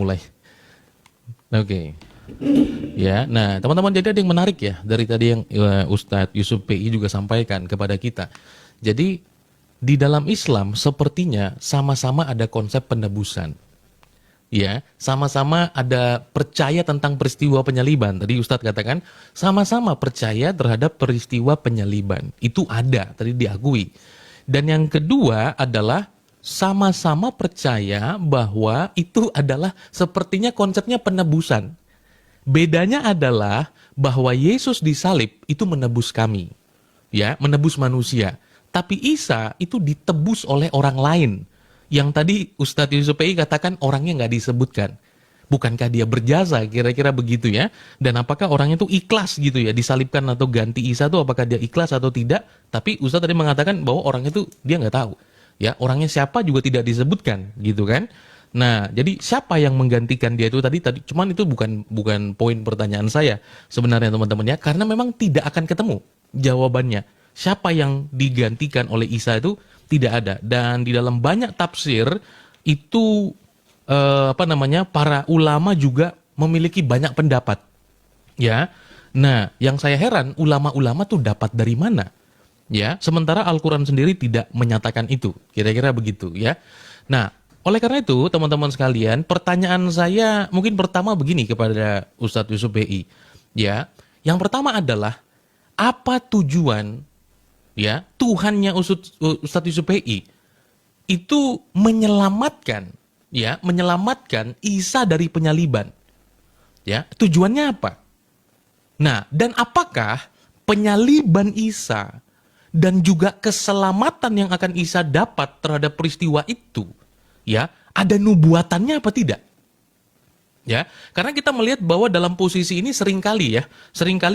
mulai. Oke. Ya, nah teman-teman, jadi ada yang menarik ya dari tadi yang Ustadz Yusuf PI juga sampaikan kepada kita. Jadi di dalam Islam sepertinya sama-sama ada konsep penebusan. Ya, sama-sama ada percaya tentang peristiwa penyaliban. Tadi Ustadz katakan sama-sama percaya terhadap peristiwa penyaliban. Itu ada, tadi diakui. Dan yang kedua adalah sama-sama percaya bahwa itu adalah sepertinya konsepnya penebusan. Bedanya adalah bahwa Yesus disalib itu menebus kami. Ya, menebus manusia. Tapi Isa itu ditebus oleh orang lain. Yang tadi Ustadz Yusuf PI katakan orangnya nggak disebutkan. Bukankah dia berjasa, kira-kira begitu ya? Dan apakah orangnya itu ikhlas gitu ya, disalibkan atau ganti Isa itu apakah dia ikhlas atau tidak? Tapi Ustadz tadi mengatakan bahwa orangnya itu dia nggak tahu. Ya, orangnya siapa juga tidak disebutkan gitu kan? Nah, jadi siapa yang menggantikan dia itu tadi cuman itu bukan poin pertanyaan saya sebenarnya teman-teman ya, karena memang tidak akan ketemu jawabannya. Siapa yang digantikan oleh Isa itu tidak ada. Dan di dalam banyak tafsir itu para ulama juga memiliki banyak pendapat. Ya. Nah, yang saya heran ulama-ulama tuh dapat dari mana? Ya, sementara Al-Qur'an sendiri tidak menyatakan itu. Kira-kira begitu ya. Nah, oleh karena itu teman-teman sekalian, pertanyaan saya mungkin pertama begini kepada Ustadz Yusuf BI. Ya. Yang pertama adalah apa tujuan ya Tuhannya Ustadz Yusuf PI itu menyelamatkan Isa dari penyaliban. Ya, tujuannya apa? Nah, dan apakah penyaliban Isa dan juga keselamatan yang akan Isa dapat terhadap peristiwa itu ya, ada nubuatannya apa tidak? Ya, karena kita melihat bahwa dalam posisi ini seringkali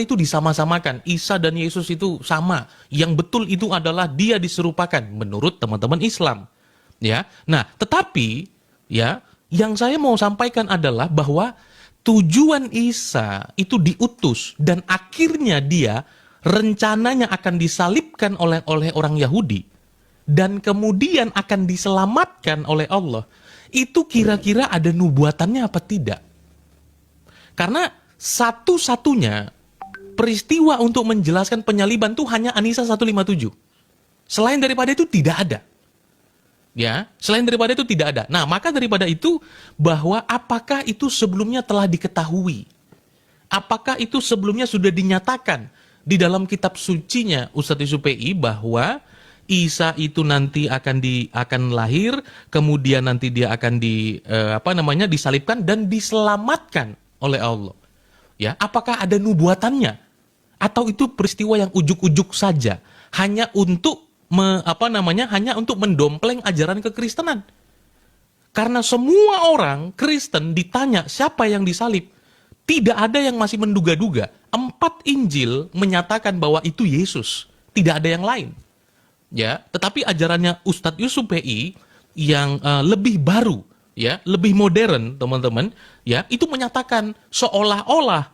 itu disama-samakan. Isa dan Yesus itu sama. Yang betul itu adalah dia diserupakan menurut teman-teman Islam. Ya. Nah, tetapi ya, yang saya mau sampaikan adalah bahwa tujuan Isa itu diutus dan akhirnya dia rencananya akan disalibkan oleh orang Yahudi dan kemudian akan diselamatkan oleh Allah. Itu kira-kira ada nubuatannya apa tidak? Karena satu-satunya peristiwa untuk menjelaskan penyaliban itu hanya An-Nisa 157. Selain daripada itu tidak ada. Ya, selain daripada itu tidak ada. Nah, maka daripada itu bahwa apakah itu sebelumnya telah diketahui? Apakah itu sebelumnya sudah dinyatakan di dalam kitab sucinya Ustadz Yusuf PI bahwa Isa itu nanti akan lahir, kemudian nanti dia akan disalibkan dan diselamatkan oleh Allah. Ya, apakah ada nubuatannya? Atau itu peristiwa yang ujuk-ujuk saja, hanya untuk hanya untuk mendompleng ajaran kekristenan? Karena semua orang Kristen ditanya siapa yang disalib, tidak ada yang masih menduga-duga. 4 Injil menyatakan bahwa itu Yesus, tidak ada yang lain. Ya, tetapi ajarannya Ustadz Yusuf PI yang lebih baru, ya, lebih modern, teman-teman, ya, itu menyatakan seolah-olah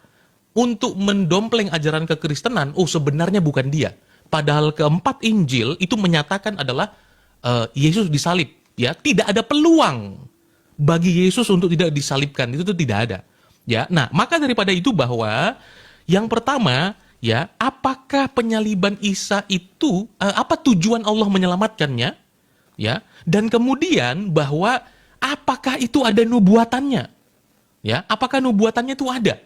untuk mendompleng ajaran kekristenan, sebenarnya bukan dia. Padahal keempat Injil itu menyatakan adalah Yesus disalib, ya, tidak ada peluang bagi Yesus untuk tidak disalibkan, itu tuh tidak ada. Ya, nah, maka daripada itu bahwa yang pertama, ya, apakah penyaliban Isa itu apa tujuan Allah menyelamatkannya? Ya, dan kemudian bahwa apakah itu ada nubuatannya? Ya, apakah nubuatannya itu ada?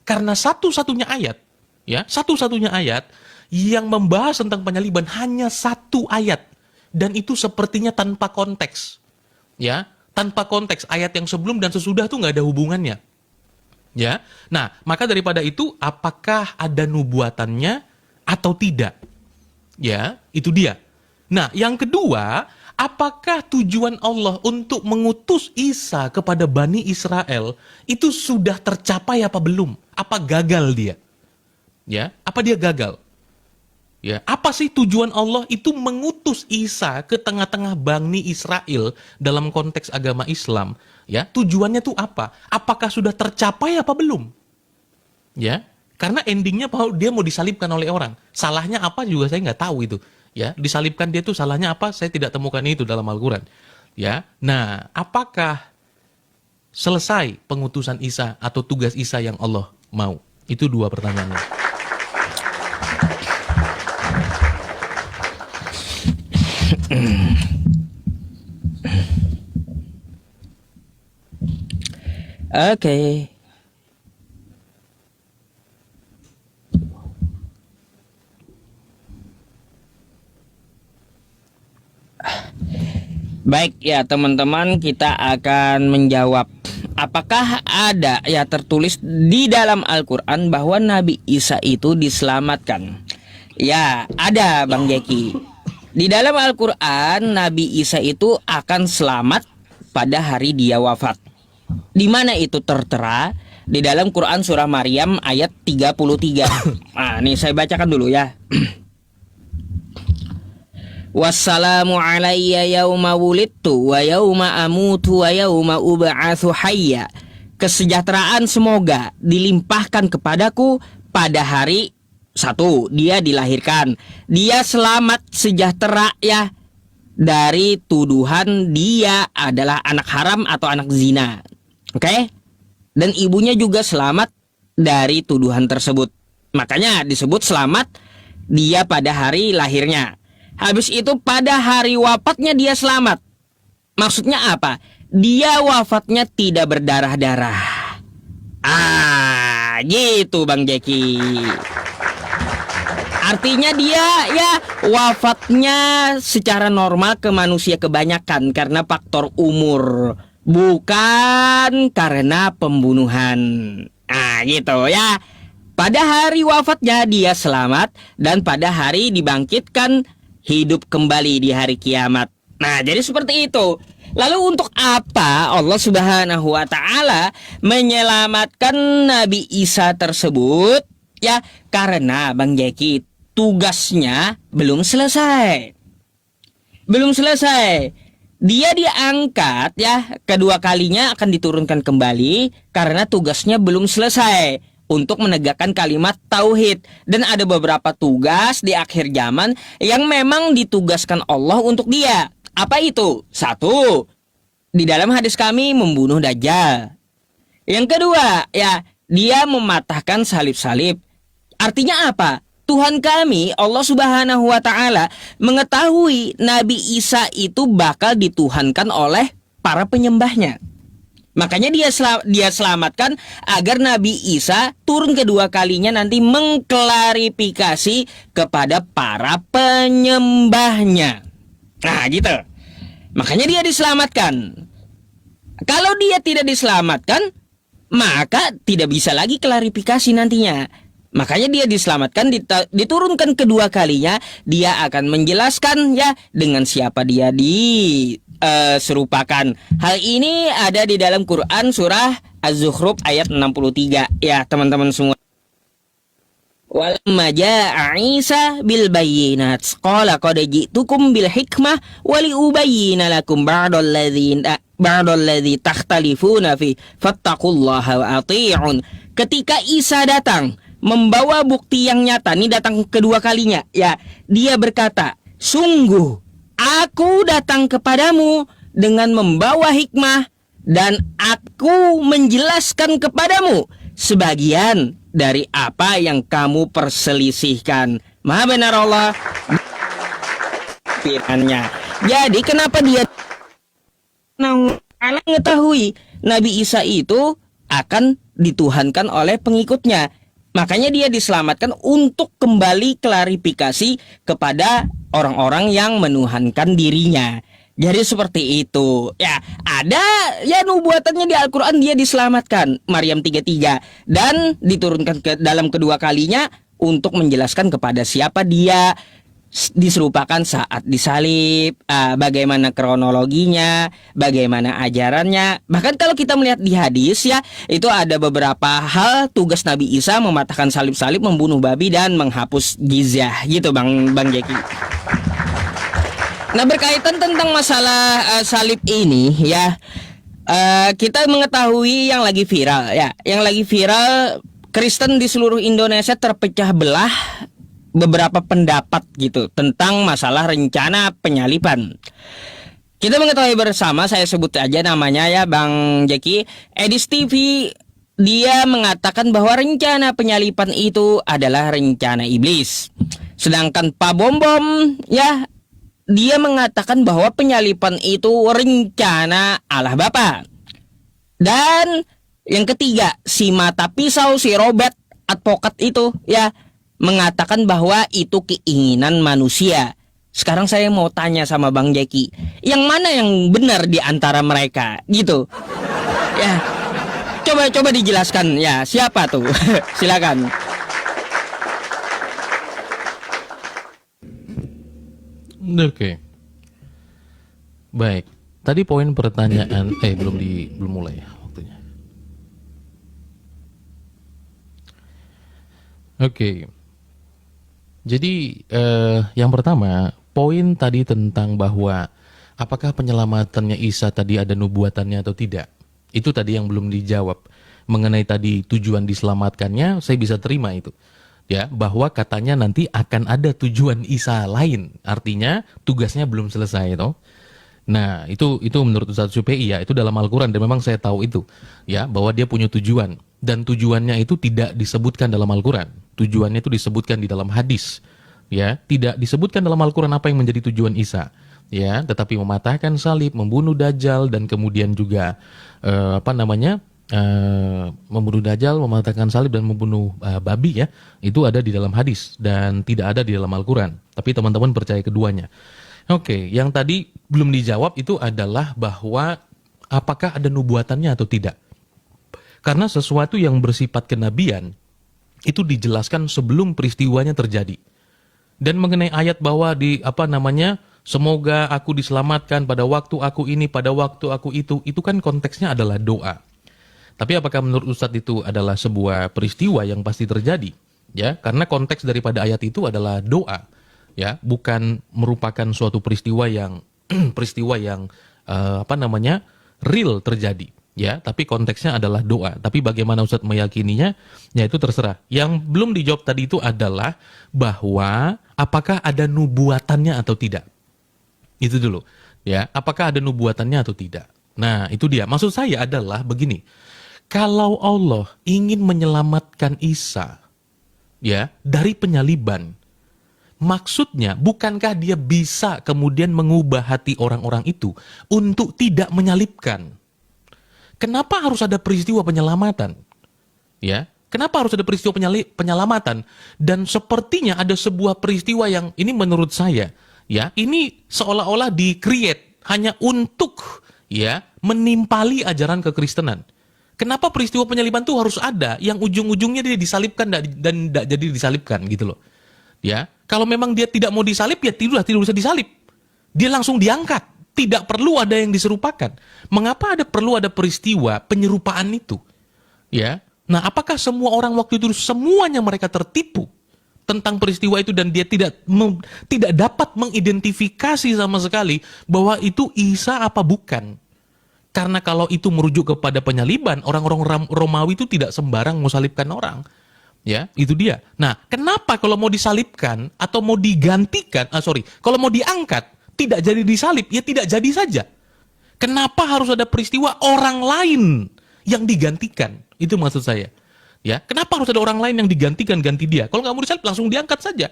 Karena satu-satunya ayat yang membahas tentang penyaliban hanya 1 ayat, dan itu sepertinya tanpa konteks. Ya, tanpa konteks, ayat yang sebelum dan sesudah tuh nggak ada hubungannya. Ya, nah, maka daripada itu apakah ada nubuatannya atau tidak? Ya, itu dia. Nah, yang kedua, apakah tujuan Allah untuk mengutus Isa kepada Bani Israel itu sudah tercapai apa belum? Apa gagal dia? Ya, apa dia gagal? Ya, apa sih tujuan Allah itu mengutus Isa ke tengah-tengah Bani Israel dalam konteks agama Islam? Ya, tujuannya tuh apa? Apakah sudah tercapai apa belum? Ya, karena endingnya dia mau disalibkan oleh orang. Salahnya apa juga saya nggak tahu itu. Ya, disalibkan dia tuh salahnya apa? Saya tidak temukan itu dalam Al-Quran. Ya, nah, apakah selesai pengutusan Isa atau tugas Isa yang Allah mau? Itu 2 pertanyaannya. Oke. Baik ya teman-teman, kita akan menjawab. Apakah ada ya tertulis di dalam Al-Quran bahwa Nabi Isa itu diselamatkan? Ya, ada Bang Jeki. Di dalam Al-Quran, Nabi Isa itu akan selamat pada hari dia wafat. Di mana itu tertera? Di dalam Quran surah Maryam ayat 33. Nah, ini saya bacakan dulu ya. Wassalamu alayya yauma wulidtu wa yauma amutu wa yauma ub'atsu hayya. Kesejahteraan semoga dilimpahkan kepadaku pada hari 1 dia dilahirkan. Dia selamat sejahtera ya dari tuduhan dia adalah anak haram atau anak zina. Oke? Dan ibunya juga selamat dari tuduhan tersebut. Makanya disebut selamat dia pada hari lahirnya. Habis itu pada hari wafatnya dia selamat. Maksudnya apa? Dia wafatnya tidak berdarah-darah. Gitu Bang Jeki. Artinya dia ya wafatnya secara normal ke manusia kebanyakan karena faktor umur, bukan karena pembunuhan. Gitu ya. Pada hari wafatnya dia selamat dan pada hari dibangkitkan hidup kembali di hari kiamat. Nah, jadi seperti itu. Lalu untuk apa Allah Subhanahu wa taala menyelamatkan Nabi Isa tersebut? Ya, karena Bang Jeki tugasnya belum selesai. Belum selesai. Dia diangkat ya, kedua kalinya akan diturunkan kembali karena tugasnya belum selesai untuk menegakkan kalimat tauhid. Dan ada beberapa tugas di akhir zaman yang memang ditugaskan Allah untuk dia. Apa itu? 1, di dalam hadis kami membunuh Dajjal. Yang kedua, ya, dia mematahkan salib-salib. Artinya apa? Tuhan kami, Allah Subhanahu wa taala, mengetahui Nabi Isa itu bakal dituhankan oleh para penyembahnya. Makanya dia selamatkan agar Nabi Isa turun kedua kalinya nanti mengklarifikasi kepada para penyembahnya. Nah, gitu. Makanya dia diselamatkan. Kalau dia tidak diselamatkan, maka tidak bisa lagi klarifikasi nantinya. Makanya dia diselamatkan, diturunkan kedua kalinya, dia akan menjelaskan ya dengan siapa dia serupakan. Hal ini ada di dalam Quran surah Az-Zukhruf ayat 63 ya teman-teman semua. Walamma jaa Isa bil bayyinat qala qad ji'tukum bil hikmah wa li ubayyina lakum ba'dal ladzi takhtalifuna fi fattaqullaha wa ati'un. Ketika Isa datang membawa bukti yang nyata, ini datang kedua kalinya ya, dia berkata, sungguh aku datang kepadamu dengan membawa hikmah dan aku menjelaskan kepadamu sebagian dari apa yang kamu perselisihkan. Maha benar Allah firman-Nya. Jadi kenapa dia mengetahui Nabi Isa itu akan dituhankan oleh pengikutnya? Makanya dia diselamatkan untuk kembali klarifikasi kepada orang-orang yang menuhankan dirinya. Jadi seperti itu. Ya, ada ya nubuatannya di Al-Qur'an, dia diselamatkan. Maryam 33 dan diturunkan ke dalam kedua kalinya untuk menjelaskan kepada siapa dia diserupakan saat disalib, bagaimana kronologinya, bagaimana ajarannya. Bahkan kalau kita melihat di hadis ya, itu ada beberapa hal tugas Nabi Isa mematahkan salib-salib, membunuh babi dan menghapus jizyah gitu Bang Jeki. Nah, berkaitan tentang masalah salib ini ya, kita mengetahui yang lagi viral ya, yang lagi viral, Kristen di seluruh Indonesia terpecah belah beberapa pendapat gitu tentang masalah rencana penyaliban. Kita mengetahui bersama, saya sebut aja namanya ya Bang Jeki, Edis TV, dia mengatakan bahwa rencana penyalipan itu adalah rencana iblis. Sedangkan Pak Bom Bom ya, dia mengatakan bahwa penyalipan itu rencana Allah Bapa. Dan yang ketiga, si mata pisau, si Robert advokat itu ya mengatakan bahwa itu keinginan manusia. Sekarang saya mau tanya sama Bang Jeki, yang mana yang benar di antara mereka gitu? Ya, coba dijelaskan ya, siapa tuh? Silakan. Oke. Baik. Tadi poin pertanyaan belum mulai ya waktunya. Oke. Jadi yang pertama, poin tadi tentang bahwa apakah penyelamatannya Isa tadi ada nubuatannya atau tidak. Itu tadi yang belum dijawab. Mengenai tadi tujuan diselamatkannya, saya bisa terima itu. Ya, bahwa katanya nanti akan ada tujuan Isa lain. Artinya tugasnya belum selesai toh. Nah, itu menurut Ustaz Syupe'i ya, itu dalam Al-Qur'an dan memang saya tahu itu. Ya, bahwa dia punya tujuan dan tujuannya itu tidak disebutkan dalam Al-Qur'an. Tujuannya itu disebutkan di dalam hadis. Ya, tidak disebutkan dalam Al-Qur'an apa yang menjadi tujuan Isa. Ya, tetapi mematahkan salib, membunuh Dajjal dan kemudian juga membunuh Dajjal, mematahkan salib dan membunuh babi ya, itu ada di dalam hadis dan tidak ada di dalam Al-Qur'an. Tapi teman-teman percaya keduanya. Oke, yang tadi belum dijawab itu adalah bahwa apakah ada nubuatannya atau tidak. Karena sesuatu yang bersifat kenabian itu dijelaskan sebelum peristiwanya terjadi. Dan mengenai ayat bahwa semoga aku diselamatkan pada waktu aku ini, pada waktu aku itu kan konteksnya adalah doa. Tapi apakah menurut Ustadz itu adalah sebuah peristiwa yang pasti terjadi? Ya, karena konteks daripada ayat itu adalah doa. Ya, bukan merupakan suatu peristiwa yang real terjadi. Ya, tapi konteksnya adalah doa. Tapi bagaimana Ustadz meyakininya? Ya itu terserah. Yang belum dijawab tadi itu adalah bahwa apakah ada nubuatannya atau tidak. Itu dulu. Ya, apakah ada nubuatannya atau tidak. Nah, itu dia. Maksud saya adalah begini. Kalau Allah ingin menyelamatkan Isa ya dari penyaliban, maksudnya bukankah dia bisa kemudian mengubah hati orang-orang itu untuk tidak menyalibkan? Kenapa harus ada peristiwa penyelamatan? Ya, kenapa harus ada peristiwa penyelamatan? Dan sepertinya ada sebuah peristiwa yang ini menurut saya, ya, ini seolah-olah di-create hanya untuk ya menimpali ajaran kekristenan. Kenapa peristiwa penyaliban itu harus ada yang ujung-ujungnya dia disalibkan dan tidak jadi disalibkan gitu loh. Ya, kalau memang dia tidak mau disalib ya tidak usah disalib. Dia langsung diangkat. Tidak perlu ada yang diserupakan. Mengapa perlu ada peristiwa penyerupaan itu? Ya. Nah, apakah semua orang waktu itu semuanya mereka tertipu tentang peristiwa itu dan dia tidak dapat mengidentifikasi sama sekali bahwa itu Isa apa bukan? Karena kalau itu merujuk kepada penyaliban, orang-orang Romawi itu tidak sembarang mensalibkan orang. Ya, itu dia. Nah, kenapa kalau mau disalibkan atau mau digantikan, kalau mau diangkat tidak jadi disalib, ya tidak jadi saja. Kenapa harus ada peristiwa orang lain yang digantikan? Itu maksud saya. Ya, kenapa harus ada orang lain yang digantikan ganti dia? Kalau nggak mau disalib langsung diangkat saja.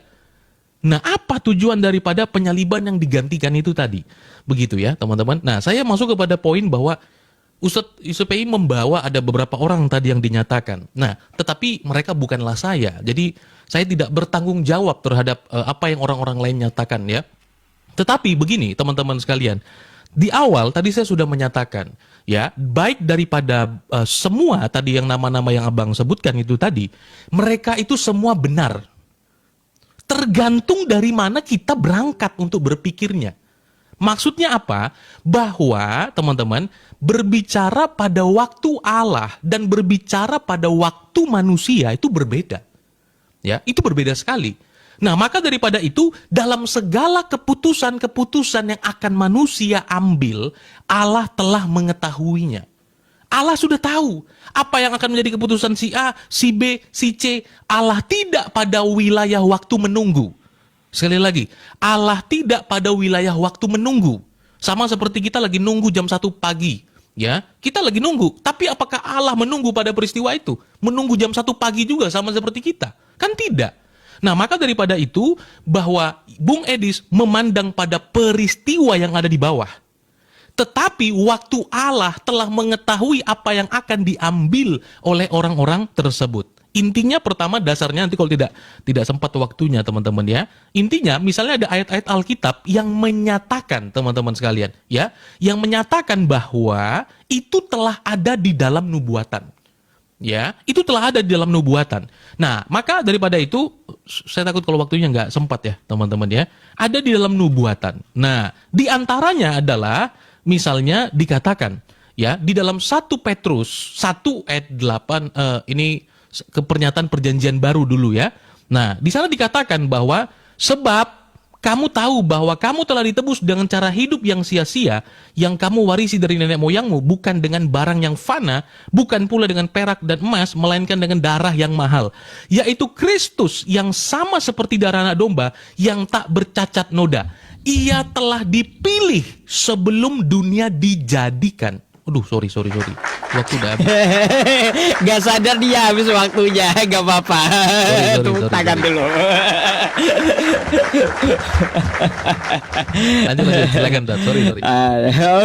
Nah, apa tujuan daripada penyaliban yang digantikan itu tadi? Begitu ya, teman-teman. Nah, saya masuk kepada poin bahwa Ustadz Syupe'i membawa ada beberapa orang tadi yang dinyatakan. Nah, tetapi mereka bukanlah saya. Jadi, saya tidak bertanggung jawab terhadap apa yang orang-orang lain nyatakan ya. Tetapi begini teman-teman sekalian, di awal tadi saya sudah menyatakan ya, baik daripada semua tadi yang nama-nama yang abang sebutkan itu tadi, mereka itu semua benar. Tergantung dari mana kita berangkat untuk berpikirnya. Maksudnya apa? Bahwa teman-teman berbicara pada waktu Allah dan berbicara pada waktu manusia itu berbeda. Ya, itu berbeda sekali. Nah, maka daripada itu, dalam segala keputusan-keputusan yang akan manusia ambil, Allah telah mengetahuinya. Allah sudah tahu apa yang akan menjadi keputusan si A, si B, si C. Allah tidak pada wilayah waktu menunggu. Sekali lagi, Allah tidak pada wilayah waktu menunggu. Sama seperti kita lagi nunggu jam 1 pagi. Ya, kita lagi nunggu. Tapi apakah Allah menunggu pada peristiwa itu? Menunggu jam 1 pagi juga sama seperti kita? Kan tidak. Nah, maka daripada itu, bahwa Bung Edis memandang pada peristiwa yang ada di bawah. Tetapi waktu Allah telah mengetahui apa yang akan diambil oleh orang-orang tersebut. Intinya pertama dasarnya, nanti kalau tidak sempat waktunya teman-teman ya. Intinya misalnya ada ayat-ayat Alkitab yang menyatakan teman-teman sekalian ya, yang menyatakan bahwa itu telah ada di dalam nubuatan. Ya, itu telah ada di dalam nubuatan. Nah, maka daripada itu saya takut kalau waktunya nggak sempat ya teman-teman ya. Ada di dalam nubuatan. Nah, di antaranya adalah misalnya dikatakan ya di dalam 1 Petrus 1 ayat 8 ini ke pernyataan perjanjian baru dulu ya. Nah, di sana dikatakan bahwa sebab kamu tahu bahwa kamu telah ditebus dengan cara hidup yang sia-sia yang kamu warisi dari nenek moyangmu, bukan dengan barang yang fana, bukan pula dengan perak dan emas, melainkan dengan darah yang mahal, yaitu Kristus yang sama seperti darah anak domba yang tak bercacat noda. Ia telah dipilih sebelum dunia dijadikan. Aduh, sorry. Waktu udah habis. Gak sadar dia habis waktunya. Gak apa-apa. Tepuk tangan dulu. Lanjut, silakan, Dad. Sorry.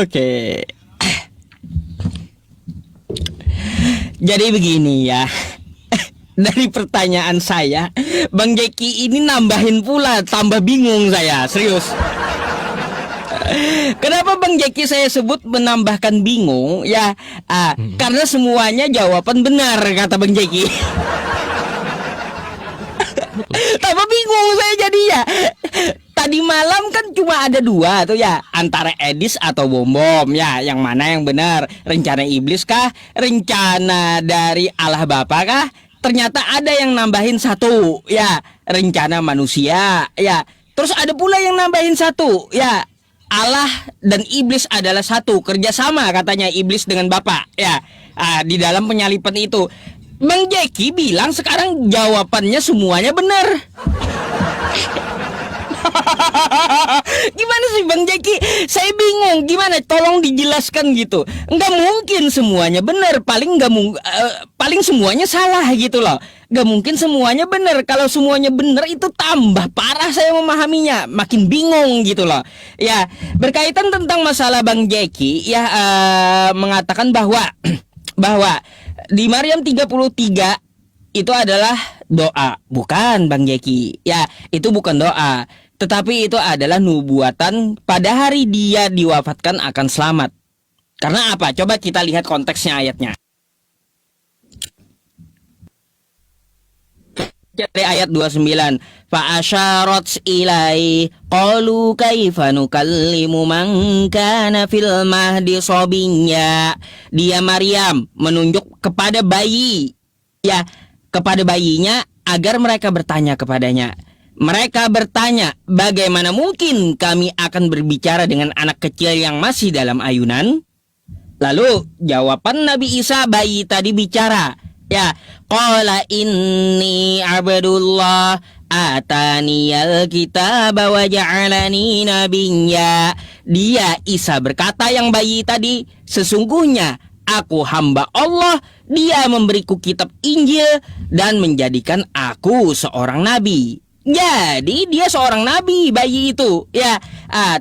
Oke. Jadi begini ya. Dari pertanyaan saya, Bang Jeki ini nambahin pula, tambah bingung saya, serius. Kenapa Bang Jeki saya sebut menambahkan bingung? Ya, karena semuanya jawaban benar, kata Bang Jeki. Tambah bingung saya jadi ya. Tadi malam kan cuma ada 2 tuh ya, antara Edis atau Bom ya, yang mana yang benar? Rencana iblis kah? Rencana dari Allah Bapa kah? Ternyata ada yang nambahin 1 ya, rencana manusia ya. Terus ada pula yang nambahin 1 ya, Allah dan iblis adalah satu, kerjasama katanya iblis dengan Bapa ya. Di dalam penyalipan itu Bang Jeki bilang sekarang jawabannya semuanya benar. Gimana sih Bang Jeki? Saya bingung. Gimana? Tolong dijelaskan gitu. Nggak mungkin semuanya benar. Paling semuanya salah gitu loh. Nggak mungkin semuanya benar. Kalau semuanya benar itu tambah parah saya memahaminya. Makin bingung gitu loh. Ya, berkaitan tentang masalah Bang Jeki ya, mengatakan bahwa di Maryam 33 itu adalah doa. Bukan Bang Jeki. Ya, itu bukan doa. Tetapi itu adalah nubuatan pada hari dia diwafatkan akan selamat. Karena apa? Coba kita lihat konteksnya ayatnya. Dari ayat 29. Fa'asyarat ilai qalu kaifa nukallimu man kana fil mahdi sabiyya. Dia Maryam menunjuk kepada bayi. Ya, kepada bayinya agar mereka bertanya kepadanya. Mereka bertanya, bagaimana mungkin kami akan berbicara dengan anak kecil yang masih dalam ayunan? Lalu jawaban Nabi Isa bayi tadi bicara. Ya, qala inni abdullah ataniyal kitaba wa ja'alani nabiyya. Dia Isa berkata yang bayi tadi, sesungguhnya aku hamba Allah, dia memberiku kitab Injil dan menjadikan aku seorang nabi. Jadi dia seorang nabi bayi itu ya.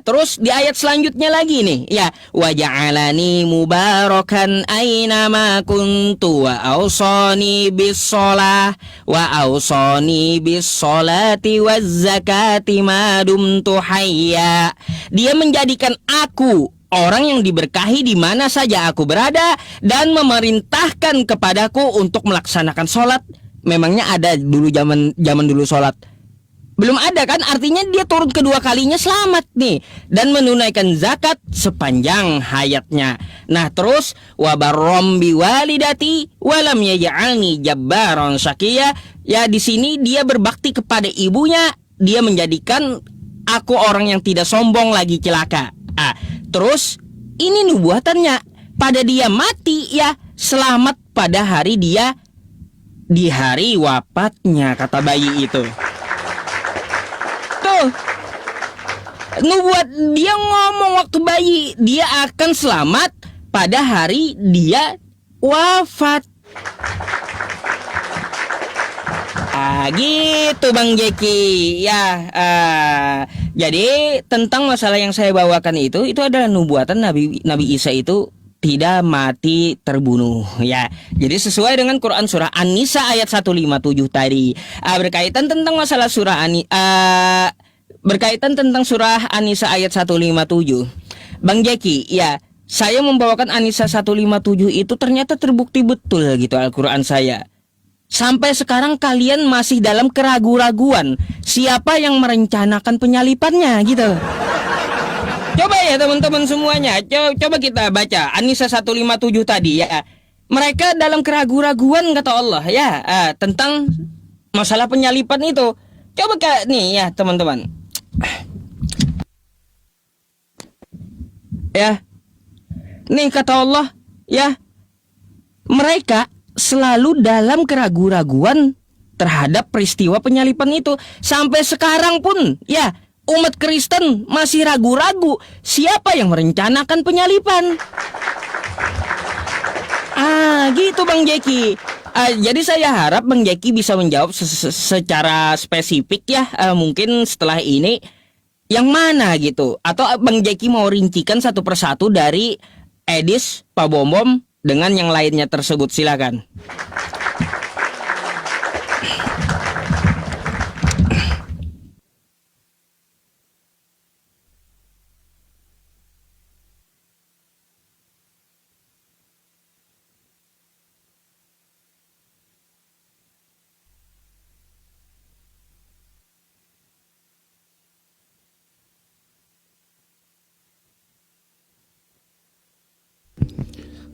Terus di ayat selanjutnya lagi nih ya, wa ja'alani mubarakan aina ma kuntu wa awsani bis shalah wa awsani bis sholati waz zakati ma dumtu hayya. Dia menjadikan aku orang yang diberkahi di mana saja aku berada dan memerintahkan kepadaku untuk melaksanakan sholat. Memangnya ada dulu zaman dulu sholat? Belum ada kan? Artinya dia turun kedua kalinya selamat nih, dan menunaikan zakat sepanjang hayatnya. Nah terus wa barrom biwalidati walam yaj'alni jabbaron syaqiyya. Ya, di sini dia berbakti kepada ibunya, dia menjadikan aku orang yang tidak sombong lagi celaka. Terus ini nubuatannya, pada dia mati ya, selamat pada hari dia di hari wafatnya, kata bayi itu. Tuh, Nubuat dia ngomong waktu bayi dia akan selamat pada hari dia wafat. Gitu Bang Jeki. Ya, jadi tentang masalah yang saya bawakan itu adalah nubuatan Nabi Isa itu tidak mati terbunuh ya. Jadi sesuai dengan Quran surah An-Nisa ayat 157 tadi. Berkaitan tentang masalah berkaitan tentang surah An-Nisa ayat 157. Bang Jeki, ya, saya membawakan An-Nisa 157 itu ternyata terbukti betul gitu Al-Qur'an saya. Sampai sekarang kalian masih dalam keraguan-raguan siapa yang merencanakan penyalipannya gitu. Coba ya teman-teman semuanya, coba kita baca An-Nisa 157 tadi ya. Mereka dalam keraguan-raguan kata Allah ya, tentang masalah penyalipan itu. Coba nih ya teman-teman. Ya. Nih kata Allah ya. Mereka selalu dalam keraguan-raguan terhadap peristiwa penyalipan itu. Sampai sekarang pun ya, umat Kristen masih ragu-ragu siapa yang merencanakan penyalipan. Gitu Bang Jeki. Jadi saya harap Bang Jeki bisa menjawab secara spesifik ya, mungkin setelah ini yang mana gitu. Atau Bang Jeki mau rincikan satu persatu dari Edis, Pak Bom dengan yang lainnya tersebut, silakan.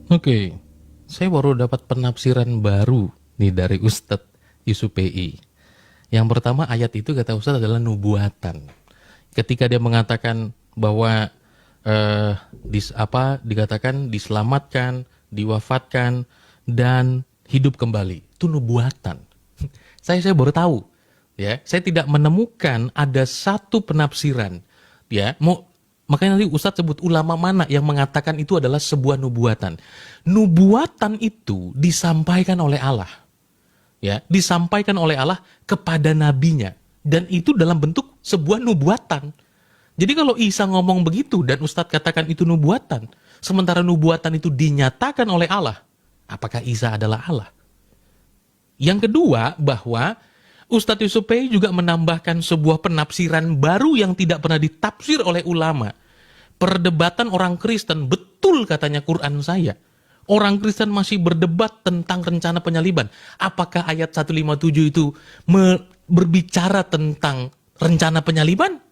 Oke, saya baru dapat penafsiran baru nih dari Ustadz Yusuf PI. Yang pertama, ayat itu kata Ustadz adalah nubuatan. Ketika dia mengatakan bahwa dikatakan diselamatkan, diwafatkan, dan hidup kembali, itu nubuatan. Saya baru tahu, ya. Saya tidak menemukan ada satu penafsiran, ya. Makanya nanti Ustadz sebut ulama mana yang mengatakan itu adalah sebuah nubuatan. Nubuatan itu disampaikan oleh Allah. Ya, disampaikan oleh Allah kepada nabinya. Dan itu dalam bentuk sebuah nubuatan. Jadi kalau Isa ngomong begitu dan Ustadz katakan itu nubuatan, sementara nubuatan itu dinyatakan oleh Allah, apakah Isa adalah Allah? Yang kedua, bahwa Ustadz Yusuf Pei juga menambahkan sebuah penafsiran baru yang tidak pernah ditafsir oleh ulama. Perdebatan orang Kristen, betul katanya Quran saya. Orang Kristen masih berdebat tentang rencana penyaliban. Apakah ayat 157 itu berbicara tentang rencana penyaliban?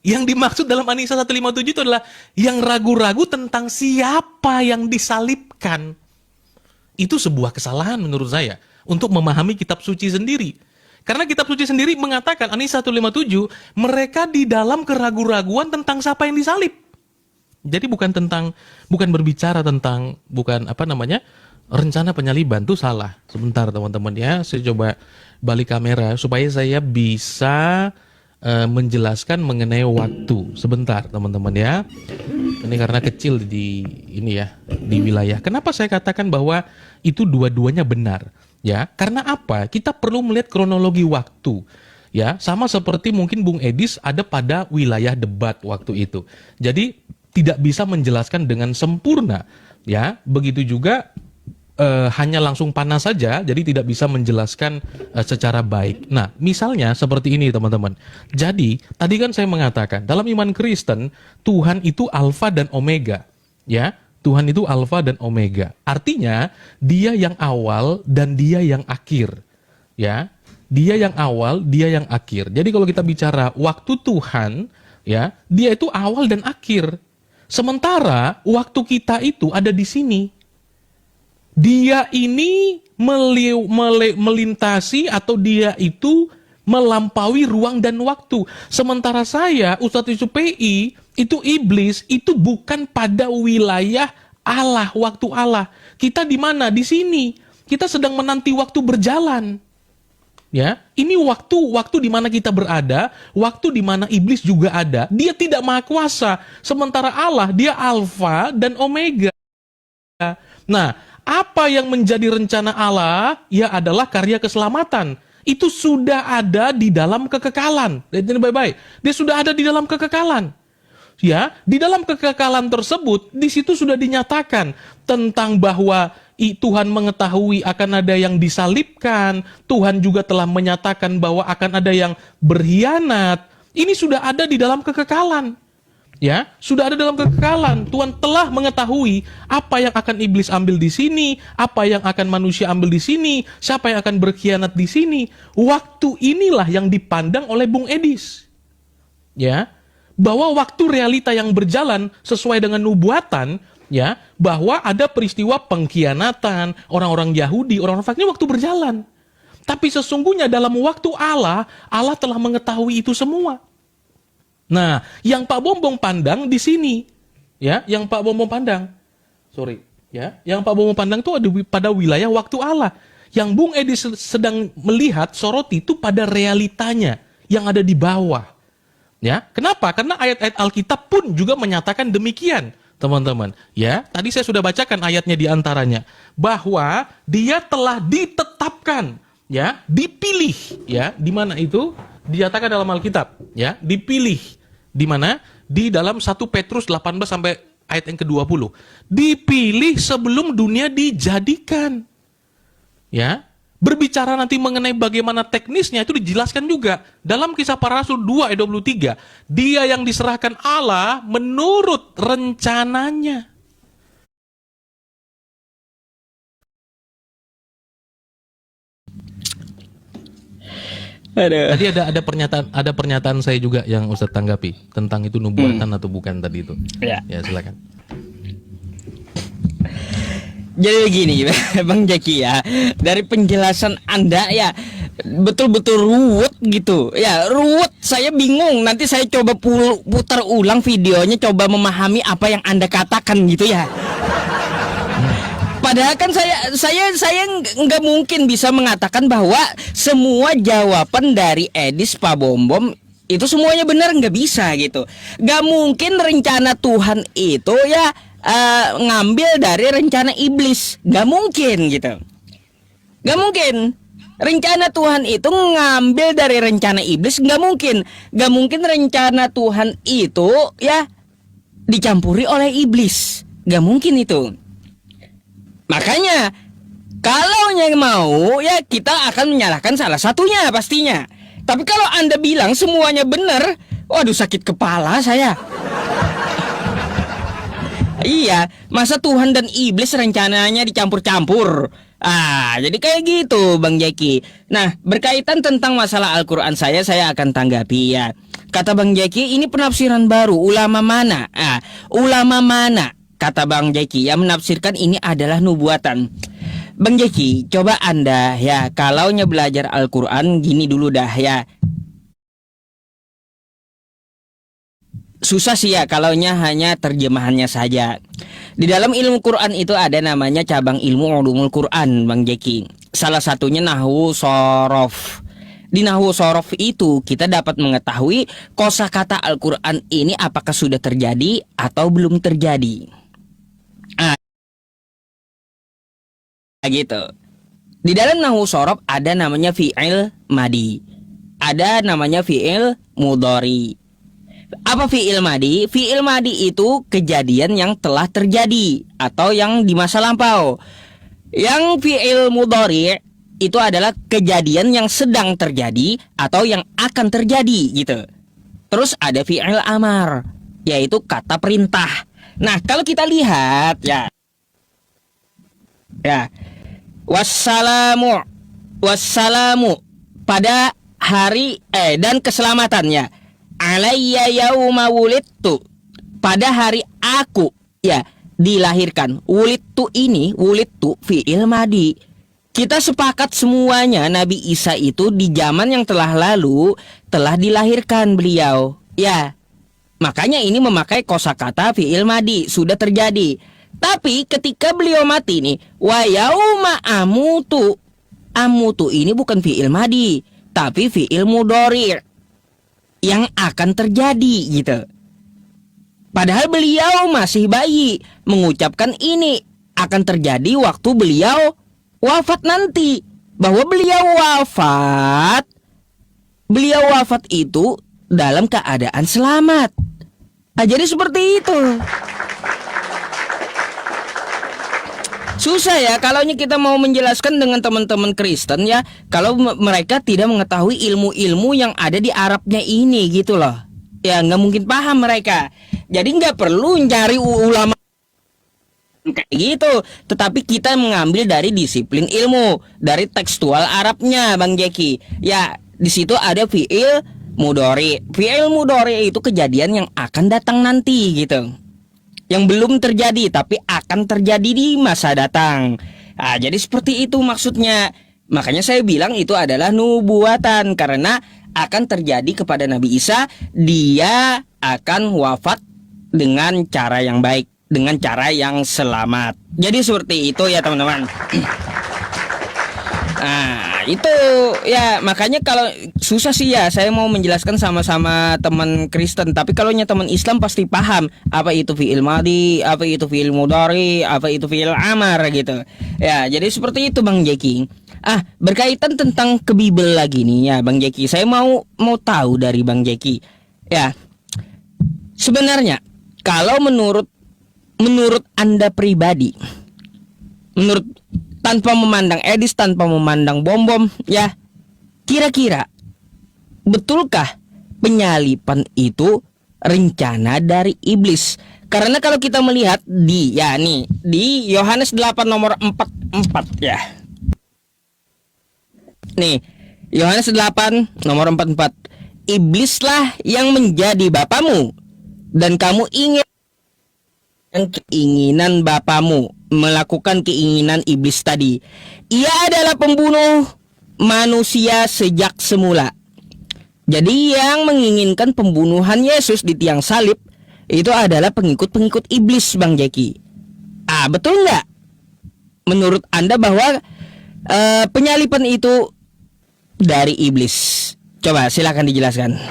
Yang dimaksud dalam An-Nisa 157 itu adalah yang ragu-ragu tentang siapa yang disalibkan. Itu sebuah kesalahan menurut saya untuk memahami kitab suci sendiri. Karena kitab suci sendiri mengatakan An-Nisa 157 mereka di dalam keraguan-raguan tentang siapa yang disalib. Jadi bukan berbicara tentang rencana penyaliban, itu salah. Sebentar teman-teman ya, saya coba balik kamera supaya saya bisa menjelaskan mengenai waktu. Sebentar teman-teman ya. Ini karena kecil di wilayah. Kenapa saya katakan bahwa itu dua-duanya benar? Ya, karena apa? Kita perlu melihat kronologi waktu. Ya, sama seperti mungkin Bung Edis ada pada wilayah debat waktu itu. Jadi tidak bisa menjelaskan dengan sempurna. Ya, begitu juga hanya langsung panas saja, jadi tidak bisa menjelaskan secara baik. Nah, misalnya seperti ini teman-teman. Jadi, tadi kan saya mengatakan, dalam iman Kristen, Tuhan itu Alfa dan Omega. Ya, Tuhan itu Alfa dan Omega. Artinya, dia yang awal dan dia yang akhir. Ya, dia yang awal, dia yang akhir. Jadi kalau kita bicara waktu Tuhan, ya, dia itu awal dan akhir. Sementara waktu kita itu ada di sini. Dia ini melintasi atau dia itu melampaui ruang dan waktu. Sementara saya, Ustadz Yusuf PI, itu iblis, itu bukan pada wilayah Allah, waktu Allah. Kita di mana? Di sini. Kita sedang menanti waktu berjalan. Ya, ini waktu di mana kita berada, waktu di mana iblis juga ada. Dia tidak maha kuasa, sementara Allah dia alfa dan omega. Nah, apa yang menjadi rencana Allah? Ya adalah karya keselamatan. Itu sudah ada di dalam kekekalan. Lihat ini baik-baik. Dia sudah ada di dalam kekekalan. Ya, di dalam kekekalan tersebut, di situ sudah dinyatakan tentang bahwa Tuhan mengetahui akan ada yang disalibkan. Tuhan juga telah menyatakan bahwa akan ada yang berkhianat. Ini sudah ada di dalam kekekalan. Ya, sudah ada dalam kekekalan. Tuhan telah mengetahui apa yang akan iblis ambil di sini, apa yang akan manusia ambil di sini, siapa yang akan berkhianat di sini. Waktu inilah yang dipandang oleh Bung Edis. Ya, bahwa waktu realita yang berjalan sesuai dengan nubuatan, ya, bahwa ada peristiwa pengkhianatan, orang-orang Yahudi, orang-orang Farisi, waktu berjalan. Tapi sesungguhnya dalam waktu Allah, Allah telah mengetahui itu semua. Nah, yang Pak Bombong pandang di sini, ya, yang Pak Bombong pandang, yang Pak Bombong pandang itu ada pada wilayah waktu Allah. Yang Bung Edi sedang melihat soroti itu pada realitanya yang ada di bawah. Ya, kenapa? Karena ayat-ayat Alkitab pun juga menyatakan demikian, teman-teman. Ya, tadi saya sudah bacakan ayatnya di antaranya bahwa dia telah ditetapkan, ya, dipilih, ya, di mana itu dinyatakan dalam Alkitab, ya, dipilih. Di mana? Di dalam 1 Petrus 18 sampai ayat yang ke-20. Dipilih sebelum dunia dijadikan. Ya. Berbicara nanti mengenai bagaimana teknisnya itu dijelaskan juga dalam Kisah Para Rasul 2 ayat 23. Dia yang diserahkan Allah menurut rencananya. Aduh. Tadi ada pernyataan saya juga yang Ustadz tanggapi tentang itu nubuatan atau bukan tadi itu. Ya. Ya, silakan. Jadi begini, Bang Jaki ya, dari penjelasan Anda ya betul-betul ruwet gitu. Ya, ruwet. Saya bingung. Nanti saya coba putar ulang videonya, coba memahami apa yang Anda katakan gitu ya. Padahal kan saya nggak mungkin bisa mengatakan bahwa semua jawaban dari Edis Pak Bombom itu semuanya benar, nggak bisa gitu. Nggak mungkin rencana Tuhan itu ya ngambil dari rencana iblis, nggak mungkin gitu. Nggak mungkin. Rencana Tuhan itu ngambil dari rencana iblis, nggak mungkin. Nggak mungkin rencana Tuhan itu ya dicampuri oleh iblis, nggak mungkin itu. Makanya kalau yang mau ya kita akan menyalahkan salah satunya pastinya. Tapi kalau Anda bilang semuanya benar, waduh sakit kepala saya. Iya, masa Tuhan dan iblis rencananya dicampur-campur. Jadi kayak gitu Bang Jaki. Nah, berkaitan tentang masalah Al-Quran saya akan tanggapi ya. Kata Bang Jaki, ini penafsiran baru. Ulama mana? Ulama mana? Kata Bang Jaki yang menafsirkan ini adalah nubuatan. Bang Jaki, coba Anda ya, kalaunya belajar Al-Quran gini dulu dah ya. Susah sih ya kalaunya hanya terjemahannya saja. Di dalam ilmu Quran itu ada namanya cabang ilmu ulumul Quran, Bang Jaki. Salah satunya nahwu sorof. Di nahwu sorof itu kita dapat mengetahui kosakata Al-Quran ini apakah sudah terjadi atau belum terjadi. Gitu. Di dalam nahwu sorof ada namanya fi'il madi, ada namanya fi'il mudhari. Apa fi'il madi? Fi'il madi itu kejadian yang telah terjadi atau yang di masa lampau. Yang fi'il mudhari itu adalah kejadian yang sedang terjadi atau yang akan terjadi gitu. Terus ada fi'il amar, yaitu kata perintah. Nah, kalau kita lihat ya wassalamu pada hari dan keselamatannya, alayya yauma wulidtu, pada hari aku ya dilahirkan. Wulidtu ini, wulidtu fi'il madi. Kita sepakat semuanya Nabi Isa itu di zaman yang telah lalu telah dilahirkan beliau. Ya, makanya ini memakai kosakata fi'il madi, sudah terjadi. Tapi ketika beliau mati nih, wa yauma amutu, amutu ini bukan fi'il madi, tapi fi'il mudhari yang akan terjadi gitu. Padahal beliau masih bayi mengucapkan ini akan terjadi waktu beliau wafat nanti. Bahwa beliau wafat itu dalam keadaan selamat. Nah, jadi seperti itu. Susah ya kalau kita mau menjelaskan dengan teman-teman Kristen ya, kalau mereka tidak mengetahui ilmu-ilmu yang ada di Arabnya ini gitu loh. Ya nggak mungkin paham mereka. Jadi nggak perlu cari ulama kayak gitu. Tetapi kita mengambil dari disiplin ilmu, dari tekstual Arabnya, Bang Jeki. Ya di situ ada fi'il mudhari. Fi'il mudhari itu kejadian yang akan datang nanti gitu, yang belum terjadi tapi akan terjadi di masa datang. Nah, jadi seperti itu maksudnya. Makanya saya bilang itu adalah nubuatan, karena akan terjadi kepada Nabi Isa. Dia akan wafat dengan cara yang baik, dengan cara yang selamat. Jadi seperti itu ya teman-teman. Nah itu ya, makanya kalau susah sih ya saya mau menjelaskan sama-sama teman Kristen. Tapi kalau teman Islam pasti paham apa itu fi'il madi, apa itu fi'il mudhari, apa itu fi'il amar gitu. Ya jadi seperti itu Bang Jeki. Berkaitan tentang ke Bible lagi nih ya Bang Jeki. Saya mau tahu dari Bang Jeki. Ya sebenarnya kalau menurut Anda pribadi, menurut tanpa memandang Edis, tanpa memandang Bom-Bom, ya kira-kira betulkah penyalipan itu rencana dari iblis? Karena kalau kita melihat di Yohanes 8 nomor 44 ya. Nih, Yohanes 8 nomor 44. Iblislah yang menjadi bapamu, dan kamu ingin keinginan bapamu, melakukan keinginan iblis tadi. Ia adalah pembunuh manusia sejak semula. Jadi yang menginginkan pembunuhan Yesus di tiang salib itu adalah pengikut-pengikut iblis Bang Jeki. Betul nggak menurut Anda bahwa penyalipan itu dari iblis? Coba silakan dijelaskan.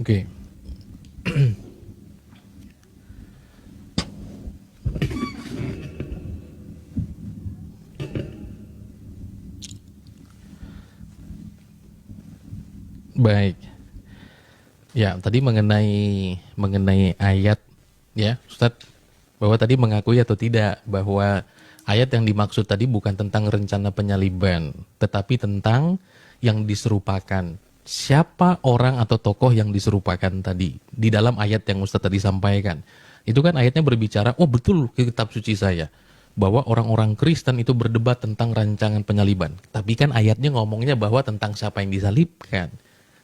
Oke. Baik. Ya, tadi mengenai ayat ya, Ustadz, bahwa tadi mengakui atau tidak bahwa ayat yang dimaksud tadi bukan tentang rencana penyaliban, tetapi tentang yang diserupakan. Siapa orang atau tokoh yang diserupakan tadi di dalam ayat yang Ustadz tadi sampaikan. Itu kan ayatnya berbicara, oh betul ke kitab suci saya, bahwa orang-orang Kristen itu berdebat tentang rancangan penyaliban. Tapi kan ayatnya ngomongnya bahwa tentang siapa yang disalibkan.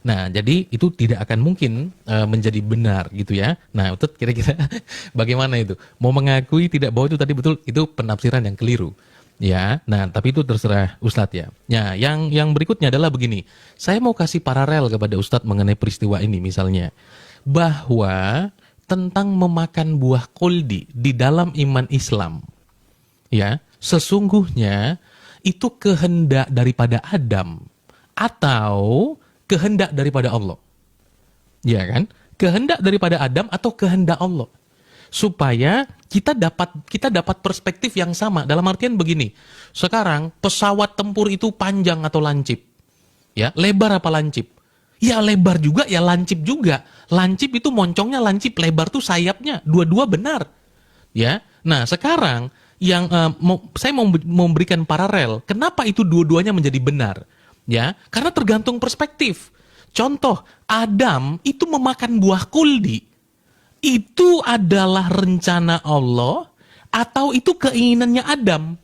Nah, jadi itu tidak akan mungkin menjadi benar gitu ya. Nah, Ustadz kira-kira bagaimana itu? Mau mengakui tidak bahwa itu tadi betul, itu penafsiran yang keliru. Ya, nah tapi itu terserah Ustadz ya. Ya, yang berikutnya adalah begini. Saya mau kasih paralel kepada Ustadz mengenai peristiwa ini misalnya. Bahwa tentang memakan buah kuldi di dalam iman Islam. Ya, sesungguhnya itu kehendak daripada Adam atau kehendak daripada Allah. Ya kan? Kehendak daripada Adam atau kehendak Allah. Supaya kita dapat perspektif yang sama. Dalam artian begini, sekarang pesawat tempur itu panjang atau lancip? Ya, lebar apa lancip? Ya lebar juga, ya lancip juga. Lancip itu moncongnya lancip, lebar tuh sayapnya, dua-dua benar. Ya, nah sekarang yang saya mau memberikan paralel. Kenapa itu dua-duanya menjadi benar? Ya, karena tergantung perspektif. Contoh, Adam itu memakan buah kuldi. Itu adalah rencana Allah atau itu keinginannya Adam?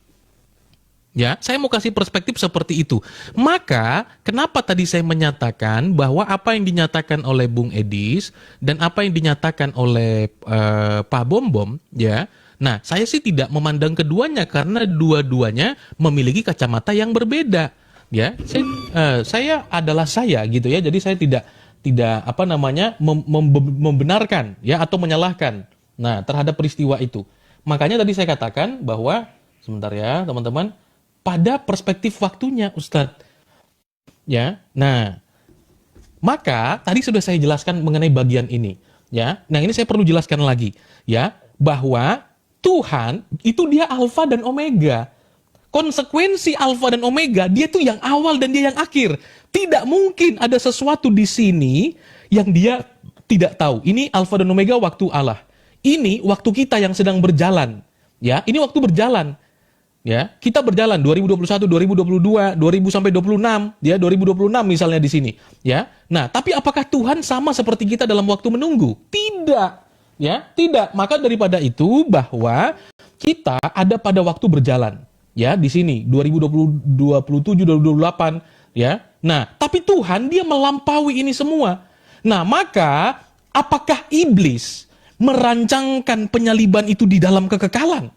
Ya, saya mau kasih perspektif seperti itu. Maka, kenapa tadi saya menyatakan bahwa apa yang dinyatakan oleh Bung Edis dan apa yang dinyatakan oleh Pak Bom-Bom, ya. Nah, saya sih tidak memandang keduanya karena dua-duanya memiliki kacamata yang berbeda. Ya, saya adalah saya gitu ya. Jadi saya tidak apa namanya membenarkan ya atau menyalahkan. Nah, terhadap peristiwa itu. Makanya tadi saya katakan bahwa sebentar ya, teman-teman, pada perspektif waktunya, Ustadz. Ya. Nah, maka tadi sudah saya jelaskan mengenai bagian ini, ya. Nah, ini saya perlu jelaskan lagi, ya, bahwa Tuhan itu dia alfa dan omega. Konsekuensi alfa dan omega, dia tuh yang awal dan dia yang akhir. Tidak mungkin ada sesuatu di sini yang dia tidak tahu. Ini alfa dan omega waktu Allah. Ini waktu kita yang sedang berjalan, ya. Ini waktu berjalan. Ya, kita berjalan 2021, 2022, 2000 sampai 26, ya 2026 misalnya di sini, ya. Nah, tapi apakah Tuhan sama seperti kita dalam waktu menunggu? Tidak. Ya, tidak. Maka daripada itu bahwa kita ada pada waktu berjalan, ya, di sini 2020, 2027, 2028, ya. Nah, tapi Tuhan dia melampaui ini semua. Nah, maka apakah iblis merancangkan penyaliban itu di dalam kekekalan?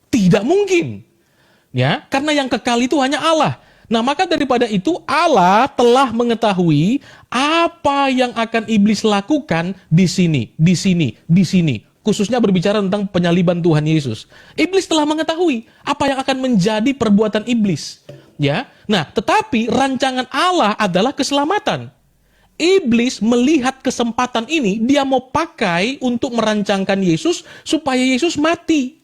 Tidak mungkin. Ya, karena yang kekal itu hanya Allah. Nah, maka daripada itu Allah telah mengetahui apa yang akan iblis lakukan di sini, di sini, di sini. Khususnya berbicara tentang penyaliban Tuhan Yesus. Iblis telah mengetahui apa yang akan menjadi perbuatan iblis. Ya. Nah, tetapi rancangan Allah adalah keselamatan. Iblis melihat kesempatan ini, dia mau pakai untuk merancangkan Yesus supaya Yesus mati.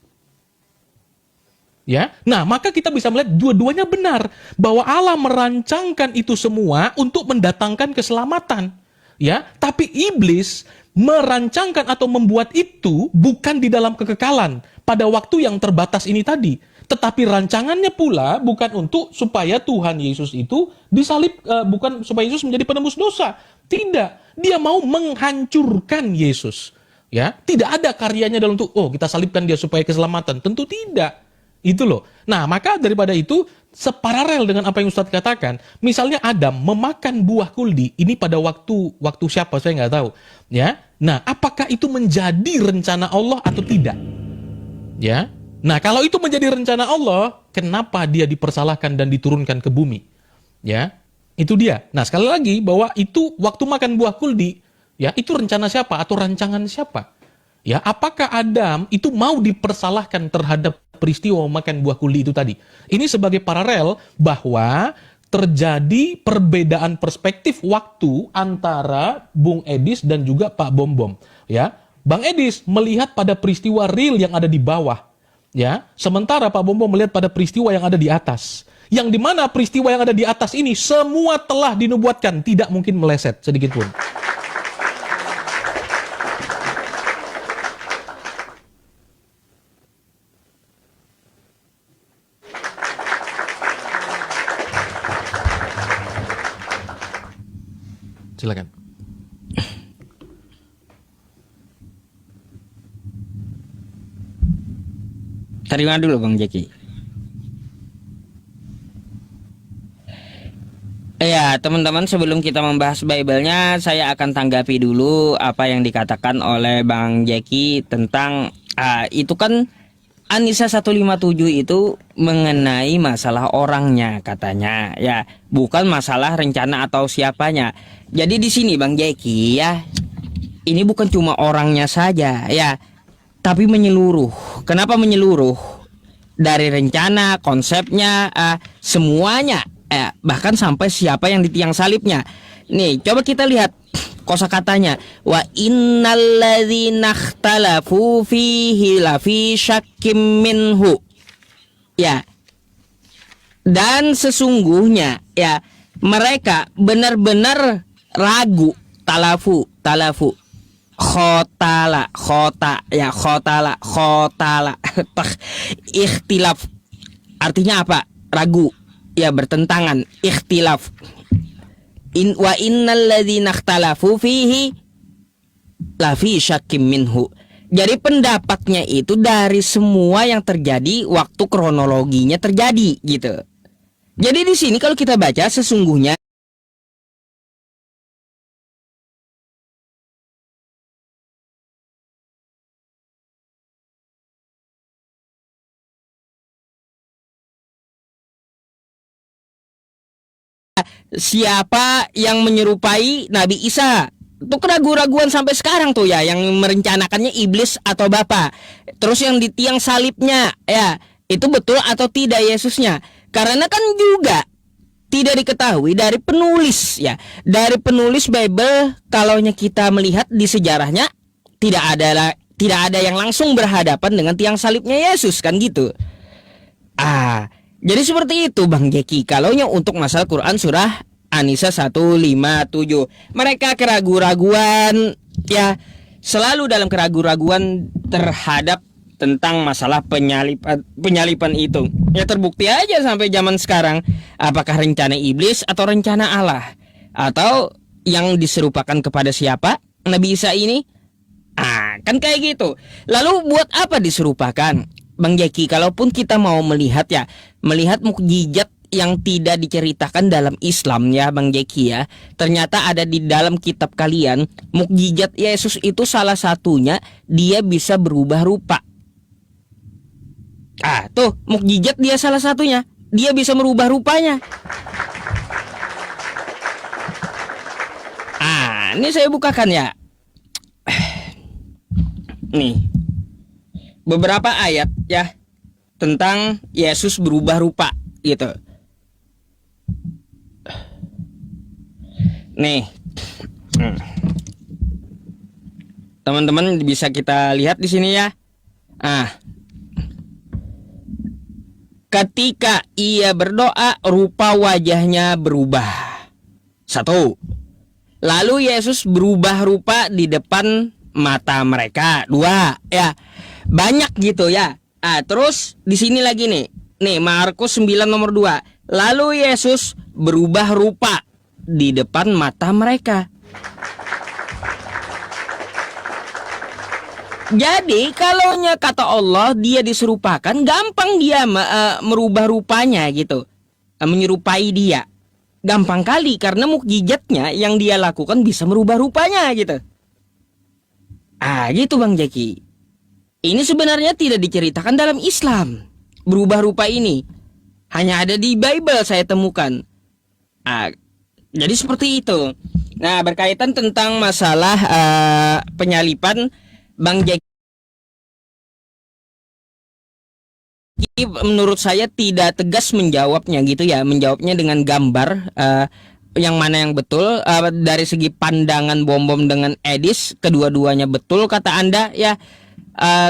Ya, nah maka kita bisa melihat dua-duanya benar bahwa Allah merancangkan itu semua untuk mendatangkan keselamatan. Ya, tapi iblis merancangkan atau membuat itu bukan di dalam kekekalan pada waktu yang terbatas ini tadi, tetapi rancangannya pula bukan untuk supaya Tuhan Yesus itu disalib, bukan supaya Yesus menjadi penebus dosa. Tidak, dia mau menghancurkan Yesus. Ya, tidak ada karyanya dalam untuk kita salibkan dia supaya keselamatan. Tentu tidak. Itu loh. Nah, maka daripada itu, separalel dengan apa yang Ustadz katakan, misalnya Adam memakan buah kuldi, ini pada waktu siapa, saya nggak tahu. Ya. Nah, apakah itu menjadi rencana Allah atau tidak? Ya. Nah, kalau itu menjadi rencana Allah, kenapa dia dipersalahkan dan diturunkan ke bumi? Ya. Itu dia. Nah, sekali lagi, bahwa itu waktu makan buah kuldi, ya, itu rencana siapa atau rancangan siapa? Ya, apakah Adam itu mau dipersalahkan terhadap peristiwa makan buah kuldi itu tadi? Ini sebagai paralel bahwa terjadi perbedaan perspektif waktu antara Bung Edis dan juga Pak Bom Bom. Ya, Bang Edis melihat pada peristiwa real yang ada di bawah. Ya, sementara Pak Bom Bom melihat pada peristiwa yang ada di atas. Yang dimana peristiwa yang ada di atas ini semua telah dinubuatkan, tidak mungkin meleset sedikit pun. Silakan. Terima dulu Bang Jeki. Ya, teman-teman, sebelum kita membahas Bible-nya, saya akan tanggapi dulu apa yang dikatakan oleh Bang Jeki tentang itu kan Anisa 157 itu mengenai masalah orangnya katanya, ya, bukan masalah rencana atau siapanya. Jadi di sini Bang Jeki, ya, ini bukan cuma orangnya saja, ya, tapi menyeluruh. Kenapa menyeluruh? Dari rencana, konsepnya, semuanya, bahkan sampai siapa yang di tiang salibnya. Nih, coba kita lihat kosakatanya. Wa innalladzina ikhtalafu fihi lafi syakkim minhu. Ya. Dan sesungguhnya, ya, mereka benar-benar ragu. Talafu khotala ikhtilaf, artinya apa? Ragu, ya, bertentangan. Ikhtilaf. Wa innal ladzina ikhtalafu fihi lafi syakkim minhu. Jadi pendapatnya itu dari semua yang terjadi waktu kronologinya terjadi gitu. Jadi di sini kalau kita baca sesungguhnya siapa yang menyerupai Nabi Isa. Itu keraguan-raguan sampai sekarang tuh ya, yang merencanakannya iblis atau Bapa. Terus yang di tiang salibnya ya, itu betul atau tidak Yesusnya? Karena kan juga tidak diketahui dari penulis ya. Dari penulis Bible, kalaunya kita melihat di sejarahnya tidak ada yang langsung berhadapan dengan tiang salibnya Yesus kan gitu. Jadi seperti itu Bang Jeki. Kalaunya untuk masalah Quran surah An-Nisa 157. Mereka keraguan-raguan ya, selalu dalam keraguan-raguan terhadap tentang masalah penyalipan itu. Ya terbukti aja sampai zaman sekarang, apakah rencana iblis atau rencana Allah, atau yang diserupakan kepada siapa? Nabi Isa ini? Kan kayak gitu. Lalu buat apa diserupakan? Bang Jeki, kalaupun kita mau melihat ya, melihat mukjizat yang tidak diceritakan dalam Islam ya Bang Jeki ya, ternyata ada di dalam kitab kalian. Mukjizat Yesus itu salah satunya dia bisa berubah rupa. Tuh mukjizat dia salah satunya, dia bisa merubah rupanya. Ini saya bukakan ya. Nih, beberapa ayat ya tentang Yesus berubah rupa gitu. Nih, teman-teman bisa kita lihat di sini ya. Ketika ia berdoa, rupa wajahnya berubah. 1. Lalu Yesus berubah rupa di depan mata mereka. 2. Ya, banyak gitu ya. Terus di sini lagi nih. Nih Markus 9 nomor 2. Lalu Yesus berubah rupa di depan mata mereka. Jadi kalaunya kata Allah dia diserupakan, gampang dia merubah rupanya gitu, menyerupai dia. Gampang kali karena mukjizatnya yang dia lakukan bisa merubah rupanya gitu. Gitu Bang Jeki. Ini sebenarnya tidak diceritakan dalam Islam. Berubah rupa ini hanya ada di Bible saya temukan. Jadi seperti itu. Nah, berkaitan tentang masalah penyalipan, Bang Jeki menurut saya tidak tegas menjawabnya gitu ya, menjawabnya dengan gambar yang mana yang betul. Dari segi pandangan Bom dengan Edis, kedua-duanya betul kata Anda ya.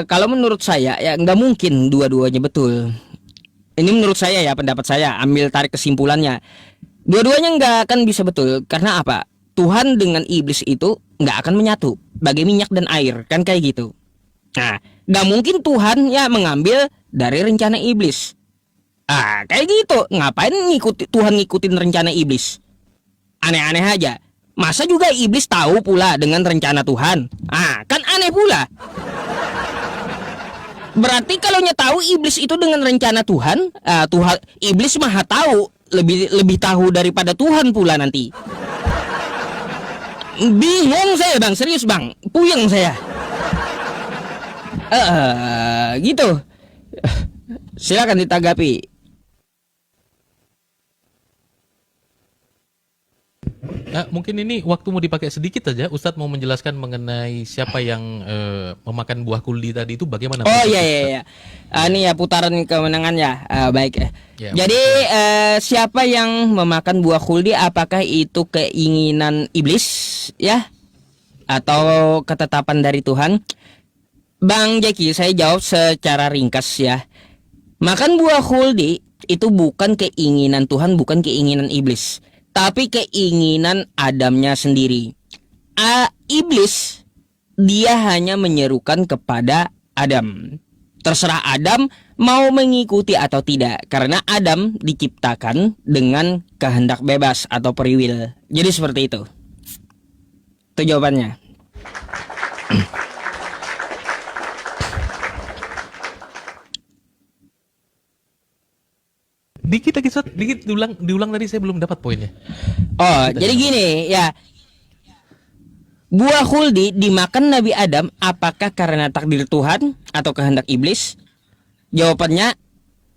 Kalau menurut saya ya nggak mungkin dua-duanya betul. Ini menurut saya ya, pendapat saya, ambil tarik kesimpulannya. Dua-duanya nggak akan bisa betul. Karena apa? Tuhan dengan iblis itu nggak akan menyatu, bagai minyak dan air, kan kayak gitu. Nah, nggak mungkin Tuhan ya mengambil dari rencana iblis. Kayak gitu. Ngapain Tuhan ngikutin rencana iblis? Aneh-aneh aja. Masa juga iblis tahu pula dengan rencana Tuhan? Kan aneh pula. Berarti kalau tahu iblis itu dengan rencana Tuhan, iblis maha tahu, lebih tahu daripada Tuhan pula nanti. Bingung saya Bang, serius Bang, puyeng saya. Gitu. Silakan ditanggapi. Mungkin ini waktu mau dipakai sedikit saja. Ustadz mau menjelaskan mengenai siapa yang memakan buah kuldi tadi itu bagaimana? Iya. Ini ya putaran kemenangannya. Baik. Ya, jadi siapa yang memakan buah kuldi, apakah itu keinginan iblis ya atau ketetapan dari Tuhan? Bang Jeki, saya jawab secara ringkas ya. Makan buah kuldi itu bukan keinginan Tuhan, bukan keinginan iblis, tapi keinginan Adamnya sendiri. Iblis dia hanya menyerukan kepada Adam. Terserah Adam mau mengikuti atau tidak, karena Adam diciptakan dengan kehendak bebas atau free will. Jadi seperti itu. Itu jawabannya. Dikit lagi Ustadz, dikit diulang tadi, saya belum dapat poinnya. Jadi gini ya. Buah khuldi dimakan Nabi Adam apakah karena takdir Tuhan atau kehendak iblis? Jawabannya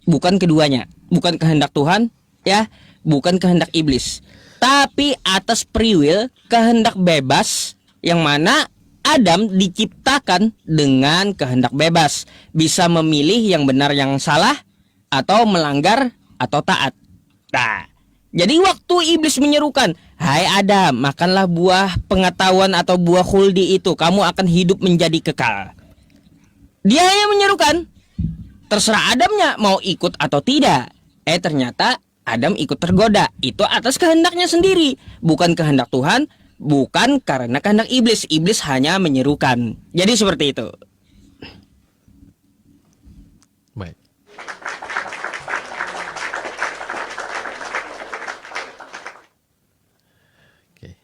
bukan keduanya, bukan kehendak Tuhan ya, bukan kehendak iblis, tapi atas free will, kehendak bebas, yang mana Adam diciptakan dengan kehendak bebas, bisa memilih yang benar yang salah, atau melanggar atau taat. Nah, jadi waktu iblis menyerukan, "Hai Adam, makanlah buah pengetahuan atau buah khuldi itu, kamu akan hidup menjadi kekal." Dia yang menyerukan, terserah Adamnya mau ikut atau tidak. Ternyata Adam ikut tergoda. Itu atas kehendaknya sendiri, bukan kehendak Tuhan, bukan karena kehendak iblis. Iblis hanya menyerukan. Jadi seperti itu. Baik. Oke.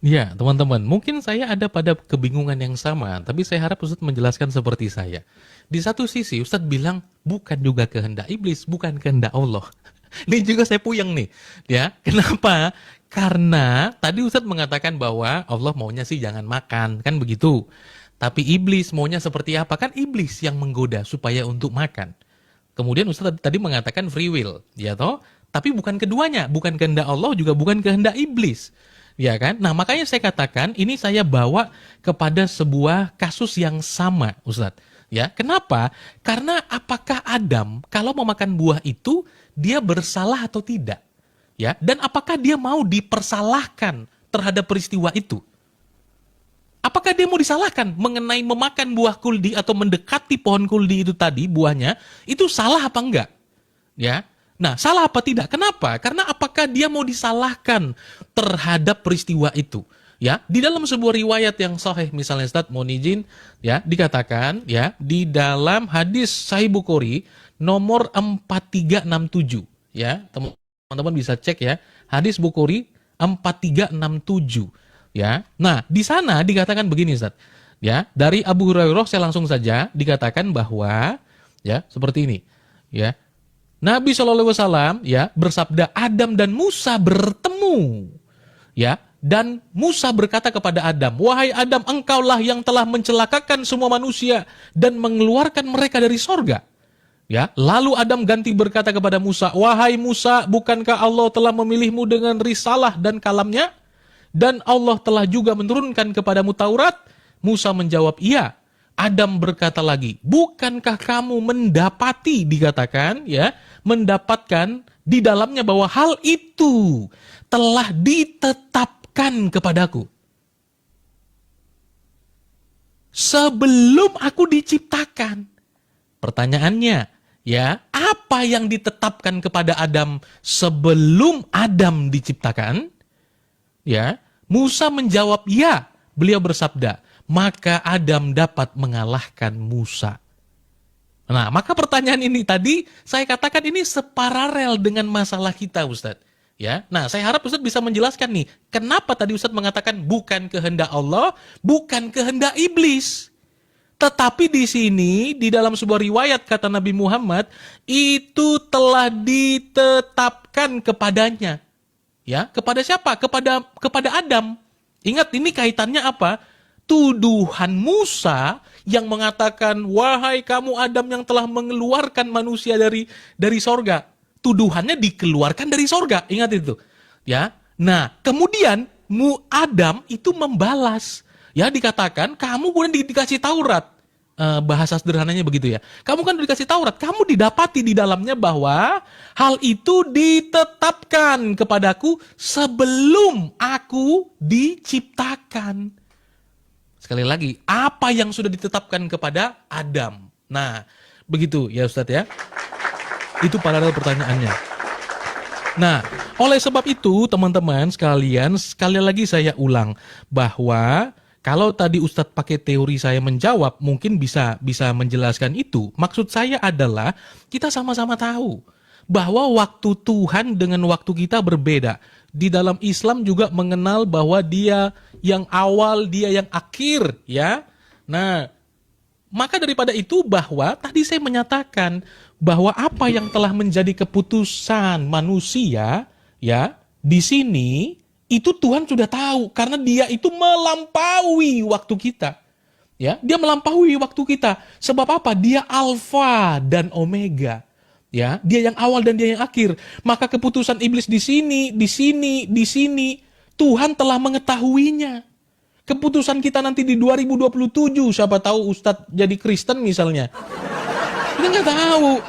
Ya, teman-teman, mungkin saya ada pada kebingungan yang sama, tapi saya harap Ustadz menjelaskan seperti saya. Di satu sisi, Ustadz bilang, bukan juga kehendak iblis, bukan kehendak Allah. Ini juga saya puyeng nih. Ya, kenapa? Karena tadi Ustadz mengatakan bahwa Allah maunya sih jangan makan, kan begitu. Tapi iblis maunya seperti apa? Kan iblis yang menggoda supaya untuk makan. Kemudian Ustadz tadi mengatakan free will, ya toh? Tapi bukan keduanya, bukan kehendak Allah juga bukan kehendak iblis. Ya kan? Nah, makanya saya katakan ini saya bawa kepada sebuah kasus yang sama, Ustadz. Ya, kenapa? Karena apakah Adam kalau memakan buah itu dia bersalah atau tidak? Ya, dan apakah dia mau dipersalahkan terhadap peristiwa itu? Apakah dia mau disalahkan mengenai memakan buah kuldi atau mendekati pohon kuldi itu tadi buahnya itu salah apa enggak? Ya. Nah, salah apa tidak? Kenapa? Karena apakah dia mau disalahkan terhadap peristiwa itu? Ya, di dalam sebuah riwayat yang sahih misalnya Ustaz mohon izin ya, dikatakan ya di dalam hadis Sahih Bukhari nomor 4367 ya. Teman-teman bisa cek ya, hadis Bukhari 4367 ya. Nah, di sana dikatakan begini Ustaz. Ya, dari Abu Hurairah saya langsung saja dikatakan bahwa ya, seperti ini. Ya. Nabi SAW ya bersabda, Adam dan Musa bertemu. Ya, dan Musa berkata kepada Adam, "Wahai Adam, engkaulah yang telah mencelakakan semua manusia dan mengeluarkan mereka dari sorga." Ya, lalu Adam ganti berkata kepada Musa, "Wahai Musa, bukankah Allah telah memilihmu dengan risalah dan kalamnya? Dan Allah telah juga menurunkan kepadamu Taurat?" Musa menjawab, "Iya." Adam berkata lagi, "Bukankah kamu mendapati," dikatakan ya, mendapatkan di dalamnya bahwa hal itu telah ditetapkan kepadaku sebelum aku diciptakan. Pertanyaannya, ya, apa yang ditetapkan kepada Adam sebelum Adam diciptakan? Ya, Musa menjawab, "Ya." Beliau bersabda, "Maka Adam dapat mengalahkan Musa." Nah, maka pertanyaan ini tadi saya katakan ini separalel dengan masalah kita, Ustadz. Ya, nah saya harap Ustadz bisa menjelaskan nih, kenapa tadi Ustadz mengatakan bukan kehendak Allah, bukan kehendak iblis. Tetapi di sini, di dalam sebuah riwayat kata Nabi Muhammad, itu telah ditetapkan kepadanya. Ya, kepada siapa? Kepada Adam. Ingat ini kaitannya apa? Tuduhan Musa yang mengatakan, "Wahai kamu Adam yang telah mengeluarkan manusia dari sorga." Tuduhannya dikeluarkan dari sorga, ingat itu. Ya, nah kemudian Adam itu membalas. Ya, dikatakan kamu kemudian dikasih Taurat. Bahasa sederhananya begitu ya. Kamu kan dikasih Taurat, kamu didapati di dalamnya bahwa hal itu ditetapkan kepadaku sebelum aku diciptakan. Sekali lagi, apa yang sudah ditetapkan kepada Adam? Nah, begitu ya Ustadz ya. Itu paralel pertanyaannya. Nah, oleh sebab itu teman-teman sekalian, sekali lagi saya ulang bahwa kalau tadi Ustadz pakai teori saya menjawab, mungkin bisa menjelaskan itu. Maksud saya adalah kita sama-sama tahu bahwa waktu Tuhan dengan waktu kita berbeda. Di dalam Islam juga mengenal bahwa dia yang awal, dia yang akhir, ya. Nah, maka daripada itu bahwa tadi saya menyatakan bahwa apa yang telah menjadi keputusan manusia, ya, di sini itu Tuhan sudah tahu karena dia itu melampaui waktu kita. Ya, dia melampaui waktu kita. Sebab apa? Dia alfa dan omega. Ya, dia yang awal dan dia yang akhir. Maka keputusan iblis di sini, di sini, di sini, Tuhan telah mengetahuinya. Keputusan kita nanti di 2027, siapa tahu Ustadz jadi Kristen misalnya. Kita nggak tahu,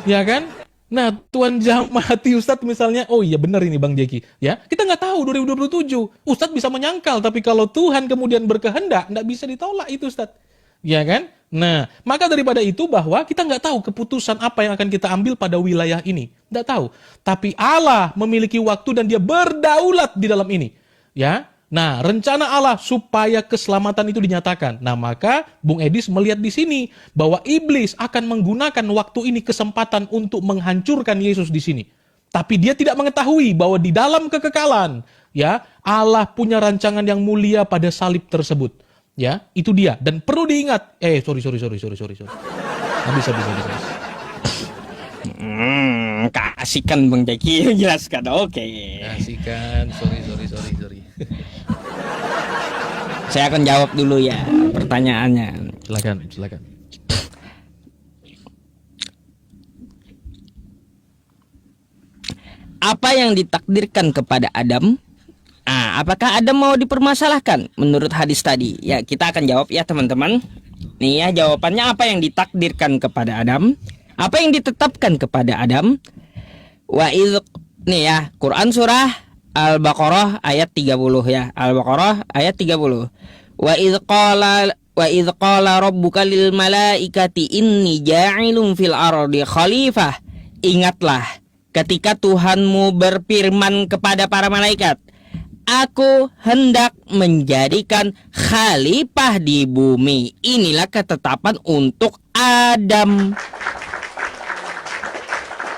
ya kan? Nah, Tuhan jamah hati Ustadz misalnya, oh iya benar ini Bang Jeki. Ya, kita nggak tahu 2027. Ustadz bisa menyangkal, tapi kalau Tuhan kemudian berkehendak, nggak bisa ditolak itu Ustadz. Ya kan? Nah, maka daripada itu bahwa kita nggak tahu keputusan apa yang akan kita ambil pada wilayah ini. Nggak tahu. Tapi Allah memiliki waktu dan dia berdaulat di dalam ini. Ya, nah, rencana Allah supaya keselamatan itu dinyatakan. Nah, maka Bung Edis melihat di sini bahwa iblis akan menggunakan waktu ini kesempatan untuk menghancurkan Yesus di sini. Tapi dia tidak mengetahui bahwa di dalam kekekalan, ya, Allah punya rancangan yang mulia pada salib tersebut. Ya, itu dia. Dan perlu diingat, sorry. Habis. Kasihkan Bang Jeki jelaskan. Oke. Kasihkan, sorry. Saya akan jawab dulu ya pertanyaannya. Silakan. Apa yang ditakdirkan kepada Adam? Apakah Adam mau dipermasalahkan menurut hadis tadi? Ya, kita akan jawab ya teman-teman. Nih ya jawabannya, apa yang ditakdirkan kepada Adam? Apa yang ditetapkan kepada Adam? Nih ya, Quran surah Al-Baqarah ayat 30 ya. Al-Baqarah ayat 30. Wa idz qala rabbuka lil malaikati inni ja'ilun fil ardi khalifah. Ingatlah ketika Tuhanmu berfirman kepada para malaikat, aku hendak menjadikan khalifah di bumi. Inilah ketetapan untuk Adam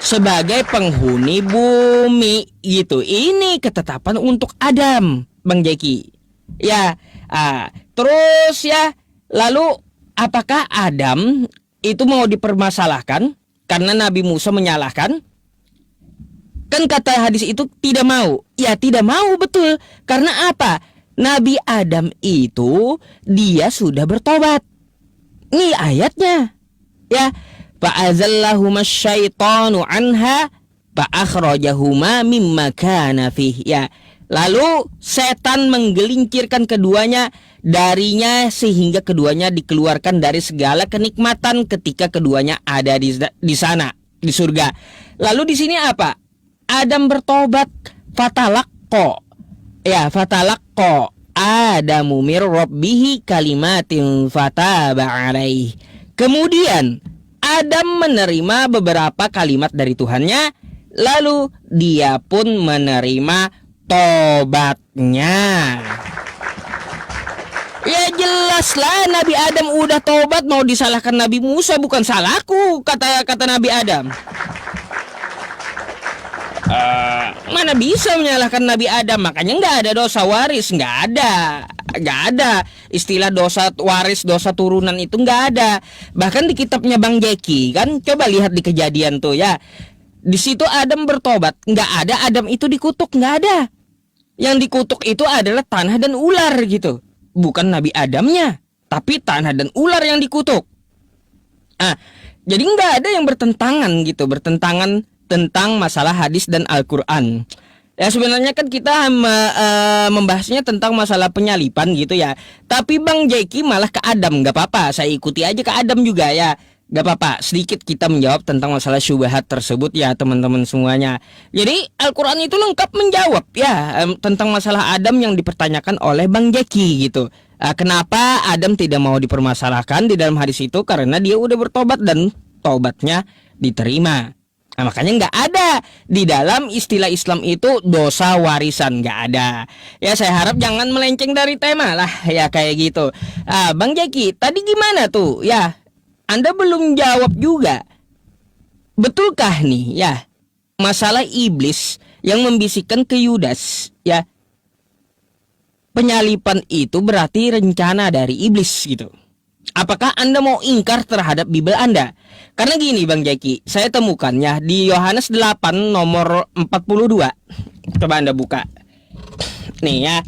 sebagai penghuni bumi gitu. Ini ketetapan untuk Adam, Bang Jeki. Ya, terus ya, lalu apakah Adam itu mau dipermasalahkan karena Nabi Musa menyalahkan? Kan kata hadis itu tidak mau. Ya tidak mau, betul. Karena apa? Nabi Adam itu dia sudah bertobat. Ini ayatnya. Ya, fa'azallahuma syaitanu anha fa'akhrajahuma mimma kana fih. Ya, lalu setan menggelincirkan keduanya darinya sehingga keduanya dikeluarkan dari segala kenikmatan ketika keduanya ada di sana, di surga. Lalu di sini apa? Adam bertobat, fatalaqqa. Ya, fatalaqqa Adamu mir rabbihi kalimatin fataba alaih. Kemudian Adam menerima beberapa kalimat dari Tuhannya, lalu dia pun menerima tobatnya. Ya jelaslah Nabi Adam udah tobat, mau disalahkan Nabi Musa, bukan salahku, kata Nabi Adam. Mana bisa menyalahkan Nabi Adam? Makanya nggak ada dosa waris, nggak ada istilah dosa waris, dosa turunan itu nggak ada. Bahkan di kitabnya Bang Jeki kan, coba lihat di Kejadian tuh ya, di situ Adam bertobat, nggak ada Adam itu dikutuk, nggak ada. Yang dikutuk itu adalah tanah dan ular gitu, bukan Nabi Adamnya, tapi tanah dan ular yang dikutuk. Jadi nggak ada yang bertentangan gitu, tentang masalah hadis dan Al-Quran. Ya sebenarnya kan kita membahasnya tentang masalah penyalipan gitu ya. Tapi Bang Jeki malah ke Adam, gak apa-apa, saya ikuti aja ke Adam juga ya. Gak apa-apa, sedikit kita menjawab tentang masalah syubhat tersebut ya teman-teman semuanya. Jadi Al-Quran itu lengkap menjawab ya tentang masalah Adam yang dipertanyakan oleh Bang Jeki gitu. Kenapa Adam tidak mau dipermasalahkan di dalam hadis itu? Karena dia udah bertobat dan tobatnya diterima. Nah, makanya nggak ada di dalam istilah Islam itu dosa warisan, nggak ada. Ya saya harap jangan melenceng dari tema lah ya kayak gitu. Bang Jeki tadi gimana tuh ya? Anda belum jawab juga. Betulkah nih ya masalah iblis yang membisikkan ke Yudas ya? Penyalipan itu berarti rencana dari iblis gitu. Apakah Anda mau ingkar terhadap Bible Anda? Karena gini Bang Jeki, saya temukannya di Yohanes 8 nomor 42. Coba Anda buka. Nih ya.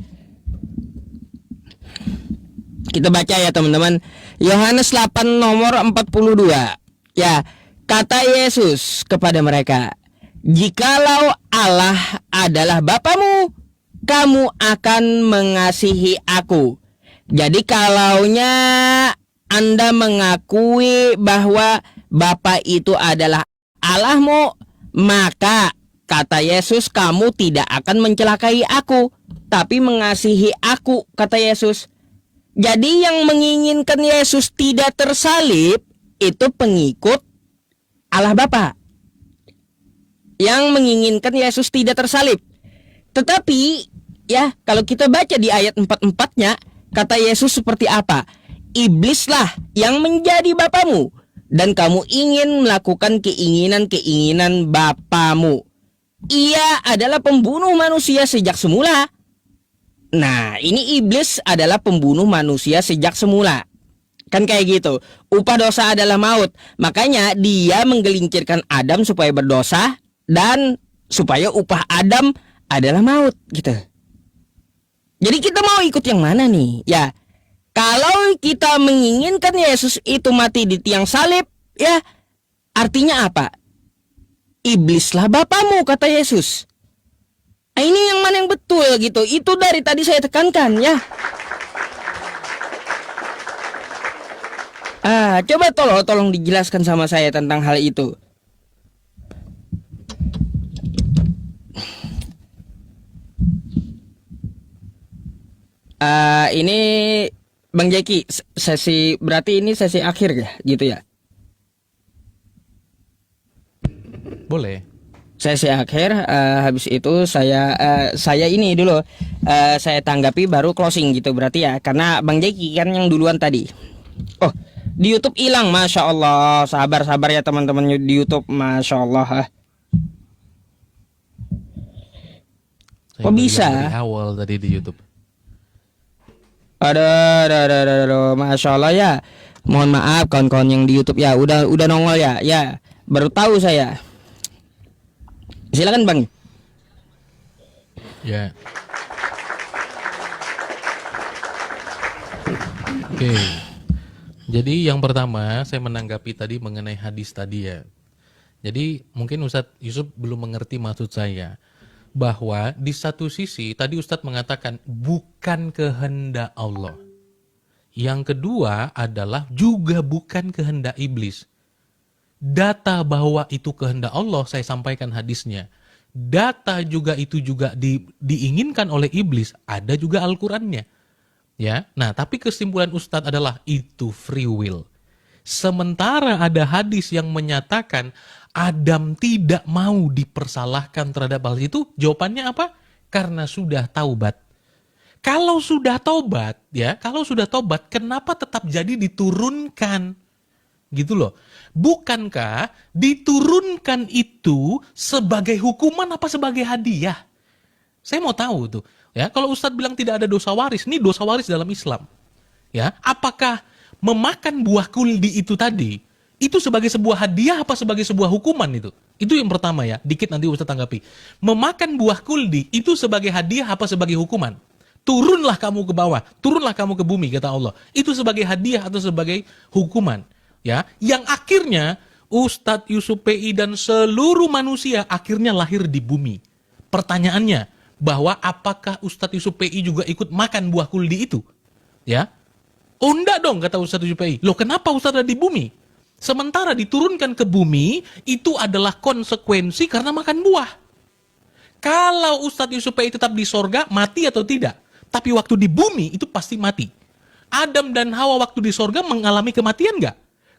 Kita baca ya teman-teman. Yohanes 8 nomor 42. Ya, kata Yesus kepada mereka, "Jikalau Allah adalah Bapamu, kamu akan mengasihi aku. Jadi kalaunya Anda mengakui bahwa Bapa itu adalah Allahmu, maka kata Yesus, kamu tidak akan mencelakai aku, tapi mengasihi aku," kata Yesus. Jadi yang menginginkan Yesus tidak tersalib itu pengikut Allah Bapa. Yang menginginkan Yesus tidak tersalib. Tetapi ya, kalau kita baca di ayat 44-nya, kata Yesus seperti apa? Iblislah yang menjadi bapamu, dan kamu ingin melakukan keinginan-keinginan bapamu. Ia adalah pembunuh manusia sejak semula. Nah, ini iblis adalah pembunuh manusia sejak semula. Kan kayak gitu. Upah dosa adalah maut. Makanya dia menggelincirkan Adam supaya berdosa, dan supaya upah Adam adalah maut gitu. Jadi kita mau ikut yang mana nih? Ya, kalau kita menginginkan Yesus itu mati di tiang salib, ya artinya apa? Iblislah bapamu, kata Yesus. Nah, ini yang mana yang betul gitu. Itu dari tadi saya tekankan ya. Coba tolong dijelaskan sama saya tentang hal itu. Ini Bang Jeki, berarti ini sesi akhir ya, gitu ya? Boleh. Sesi akhir, habis itu saya ini dulu, saya tanggapi baru closing gitu berarti ya, karena Bang Jeki kan yang duluan tadi. Oh, di YouTube hilang, Masya Allah. Sabar ya teman-teman di YouTube, Masya Allah. Kok bisa? Dari awal tadi di YouTube. Aduh, Masya Allah ya. Mohon maaf kawan-kawan yang di YouTube ya, udah nongol ya, ya. Baru tahu saya. Silakan Bang. Ya. Oke. Jadi yang pertama saya menanggapi tadi mengenai hadis tadi ya. Jadi mungkin Ustadz Yusuf belum mengerti maksud saya. Bahwa di satu sisi tadi Ustadz mengatakan bukan kehendak Allah. Yang kedua adalah juga bukan kehendak iblis. Data bahwa itu kehendak Allah, saya sampaikan hadisnya. Data juga itu juga diinginkan oleh iblis, ada juga Al-Qur'annya. Ya. Nah, tapi kesimpulan Ustadz adalah itu free will. Sementara ada hadis yang menyatakan Adam tidak mau dipersalahkan terhadap hal itu, jawabannya apa? Karena sudah taubat. Kalau sudah taubat, ya, kenapa tetap jadi diturunkan? Gitu loh. Bukankah diturunkan itu sebagai hukuman apa sebagai hadiah? Saya mau tahu tuh. Ya, kalau Ustadz bilang tidak ada dosa waris, ini dosa waris dalam Islam. Ya, apakah memakan buah kuldi itu tadi itu sebagai sebuah hadiah apa sebagai sebuah hukuman itu? Itu yang pertama ya. Dikit nanti Ustadz tanggapi. Memakan buah kuldi itu sebagai hadiah apa sebagai hukuman? Turunlah kamu ke bawah, turunlah kamu ke bumi, kata Allah. Itu sebagai hadiah atau sebagai hukuman? Ya, yang akhirnya Ustadz Yusuf PI dan seluruh manusia akhirnya lahir di bumi. Pertanyaannya, bahwa apakah Ustadz Yusuf PI juga ikut makan buah kuldi itu? Ya, oh enggak dong, kata Ustadz Yusuf PI. Loh kenapa Ustadz ada di bumi? Sementara diturunkan ke bumi itu adalah konsekuensi karena makan buah. Kalau Ustadz Yusuf PI tetap di sorga, mati atau tidak? Tapi waktu di bumi itu pasti mati. Adam dan Hawa waktu di sorga mengalami kematian enggak?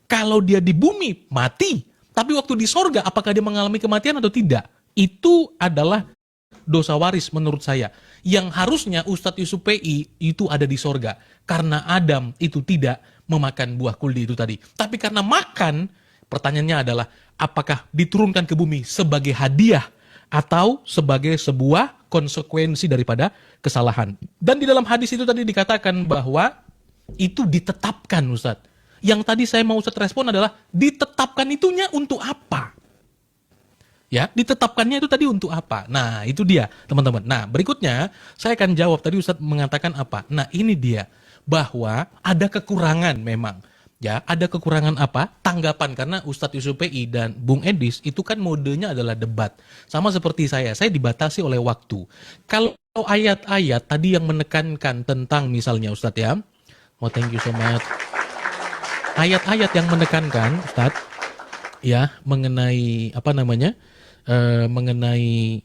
Kalau dia di bumi, mati. Tapi waktu di sorga, apakah dia mengalami kematian atau tidak? Itu adalah dosa waris menurut saya. Yang harusnya Ustadz Yusuf PI itu ada di sorga. Karena Adam itu tidak memakan buah kuldi itu tadi. Tapi karena makan, pertanyaannya adalah, apakah diturunkan ke bumi sebagai hadiah atau sebagai sebuah konsekuensi daripada kesalahan. Dan di dalam hadis itu tadi dikatakan bahwa itu ditetapkan, Ustadz. Yang tadi saya mau Ustadz respon adalah ditetapkan itunya untuk apa? Ya, ditetapkannya itu tadi untuk apa? Nah, itu dia, teman-teman. Nah, berikutnya saya akan jawab tadi Ustadz mengatakan apa? Nah, ini dia bahwa ada kekurangan memang. Ya, ada kekurangan apa? Tanggapan, karena Ustadz Yusuf PI dan Bung Edis itu kan modenya adalah debat. Sama seperti saya dibatasi oleh waktu. Kalau ayat-ayat tadi yang menekankan tentang misalnya Ustadz ya, oh thank you so much. Ayat-ayat yang menekankan Ustadz ya mengenai apa namanya, mengenai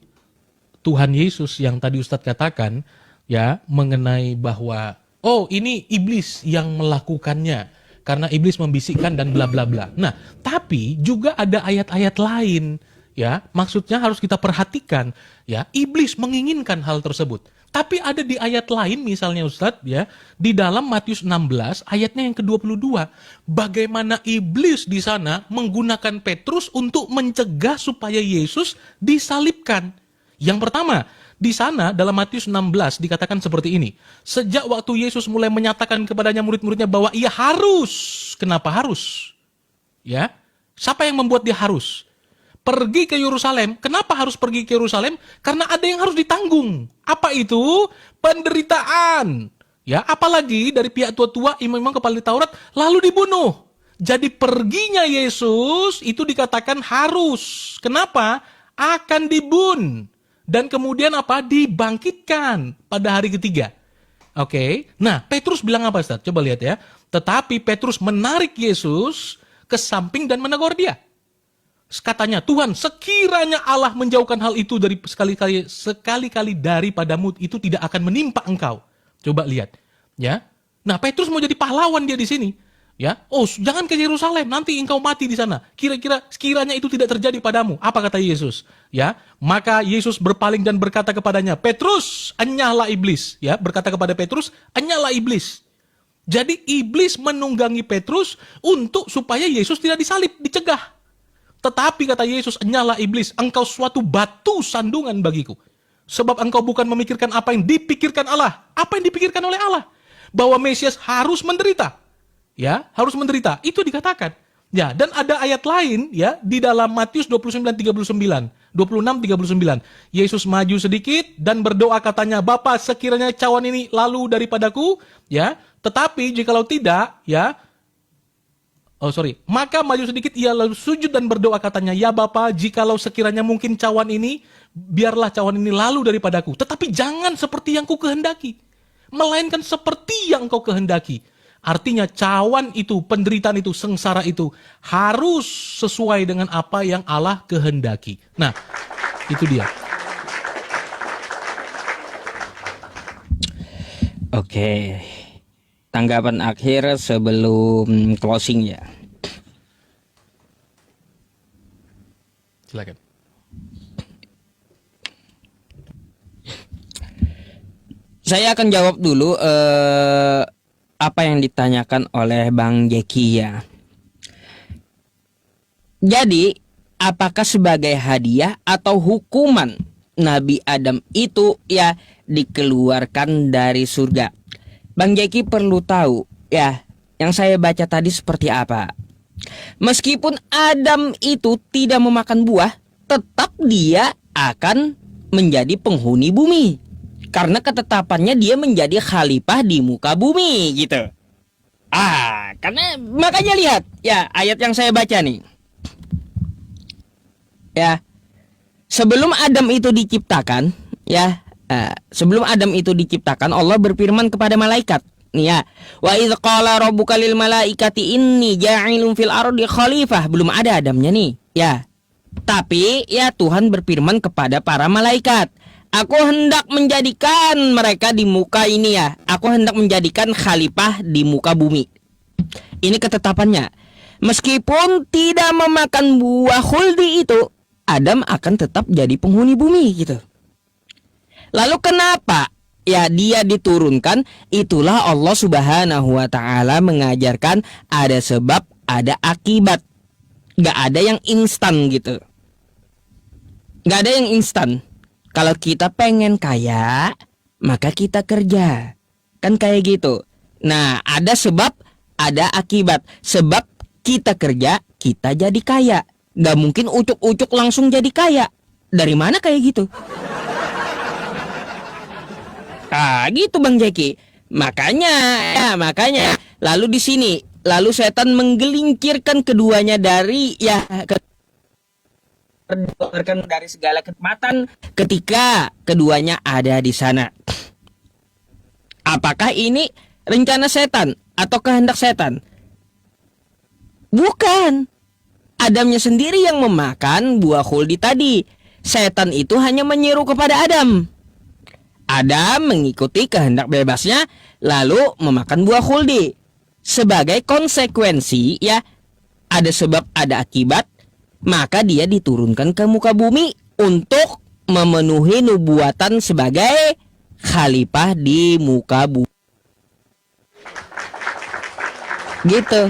Tuhan Yesus yang tadi Ustadz katakan ya, mengenai bahwa oh ini iblis yang melakukannya karena iblis membisikkan dan bla bla bla. Nah, tapi juga ada ayat-ayat lain ya, maksudnya harus kita perhatikan ya, iblis menginginkan hal tersebut. Tapi ada di ayat lain misalnya Ustadz ya, di dalam Matius 16 ayatnya yang ke-22, bagaimana iblis di sana menggunakan Petrus untuk mencegah supaya Yesus disalibkan. Yang pertama, di sana dalam Matius 16 dikatakan seperti ini. Sejak waktu Yesus mulai menyatakan kepadanya murid-muridnya bahwa ia harus. Kenapa harus? Ya, siapa yang membuat dia harus? Pergi ke Yerusalem. Kenapa harus pergi ke Yerusalem? Karena ada yang harus ditanggung. Apa itu? Penderitaan. Ya, apalagi dari pihak tua-tua, imam-imam kepala Taurat, lalu dibunuh. Jadi perginya Yesus itu dikatakan harus. Kenapa? Akan dibun. Dan kemudian apa? Dibangkitkan pada hari ketiga. Oke. Nah, Petrus bilang apa, Ustaz? Coba lihat ya. Tetapi Petrus menarik Yesus ke samping dan menegur dia. Katanya, Tuhan, sekiranya Allah menjauhkan hal itu dari sekali-kali daripadamu, itu tidak akan menimpa engkau. Coba lihat, ya. Nah, Petrus mau jadi pahlawan dia di sini. Ya, oh jangan ke Yerusalem, nanti engkau mati di sana. Sekiranya itu tidak terjadi padamu. Apa kata Yesus? Ya, maka Yesus berpaling dan berkata kepadanya, Petrus, enyahlah iblis. Ya, berkata kepada Petrus, enyahlah iblis. Jadi iblis menunggangi Petrus untuk supaya Yesus tidak disalib, dicegah. Tetapi kata Yesus, enyahlah iblis, engkau suatu batu sandungan bagiku. Sebab engkau bukan memikirkan apa yang dipikirkan Allah. Apa yang dipikirkan oleh Allah? Bahwa Mesias harus menderita. Ya, harus menderita. Itu dikatakan. Ya, dan ada ayat lain ya di dalam Matius 29:39, 26:39. Yesus maju sedikit dan berdoa katanya, Bapa, sekiranya cawan ini lalu daripadaku, ya, tetapi jikalau tidak, ya, maka maju sedikit ia lalu sujud dan berdoa katanya, ya Bapa, jikalau sekiranya mungkin cawan ini, biarlah cawan ini lalu daripadaku, tetapi jangan seperti yang ku kehendaki, melainkan seperti yang kau kehendaki. Artinya cawan itu, penderitaan itu, sengsara itu harus sesuai dengan apa yang Allah kehendaki. Nah, itu dia. Oke. Tanggapan akhir sebelum closing ya. Silakan. Saya akan jawab dulu apa yang ditanyakan oleh Bang Jeki ya. Jadi, apakah sebagai hadiah atau hukuman Nabi Adam itu ya dikeluarkan dari surga? Bang Jeki perlu tahu ya, yang saya baca tadi seperti apa. Meskipun Adam itu tidak memakan buah, tetap dia akan menjadi penghuni bumi. Karena ketetapannya dia menjadi khalifah di muka bumi gitu. Karena makanya lihat ya ayat yang saya baca nih. Ya, sebelum Adam itu diciptakan, ya, sebelum Adam itu diciptakan, Allah berfirman kepada malaikat, nih ya, wa idz qala rabbuka lil malaikati inni ja'ilun fil ardi khalifah. Belum ada Adamnya nih, ya. Tapi ya Tuhan berfirman kepada para malaikat, aku hendak menjadikan mereka di muka ini ya. Aku hendak menjadikan khalifah di muka bumi. Ini ketetapannya. Meskipun tidak memakan buah khuldi itu, Adam akan tetap jadi penghuni bumi gitu. Lalu kenapa ya dia diturunkan? Itulah Allah Subhanahu wa taala mengajarkan ada sebab, ada akibat. Gak ada yang instan gitu. Gak ada yang instan. Kalau kita pengen kaya, maka kita kerja. Kan kayak gitu. Nah, ada sebab, ada akibat. Sebab kita kerja, kita jadi kaya. Gak mungkin ucuk-ucuk langsung jadi kaya. Dari mana kayak gitu? Gitu Bang Jeki. Makanya lalu di sini lalu setan menggelincirkan keduanya dari dikeluarkan dari segala kenikmatan ketika keduanya ada di sana. Apakah ini rencana setan atau kehendak setan? Bukan. Adamnya sendiri yang memakan buah khuldi tadi. Setan itu hanya menyeru kepada Adam. Adam mengikuti kehendak bebasnya lalu memakan buah khuldi. Sebagai konsekuensi ada sebab ada akibat, maka dia diturunkan ke muka bumi untuk memenuhi nubuatan sebagai khalifah di muka bumi. Gitu.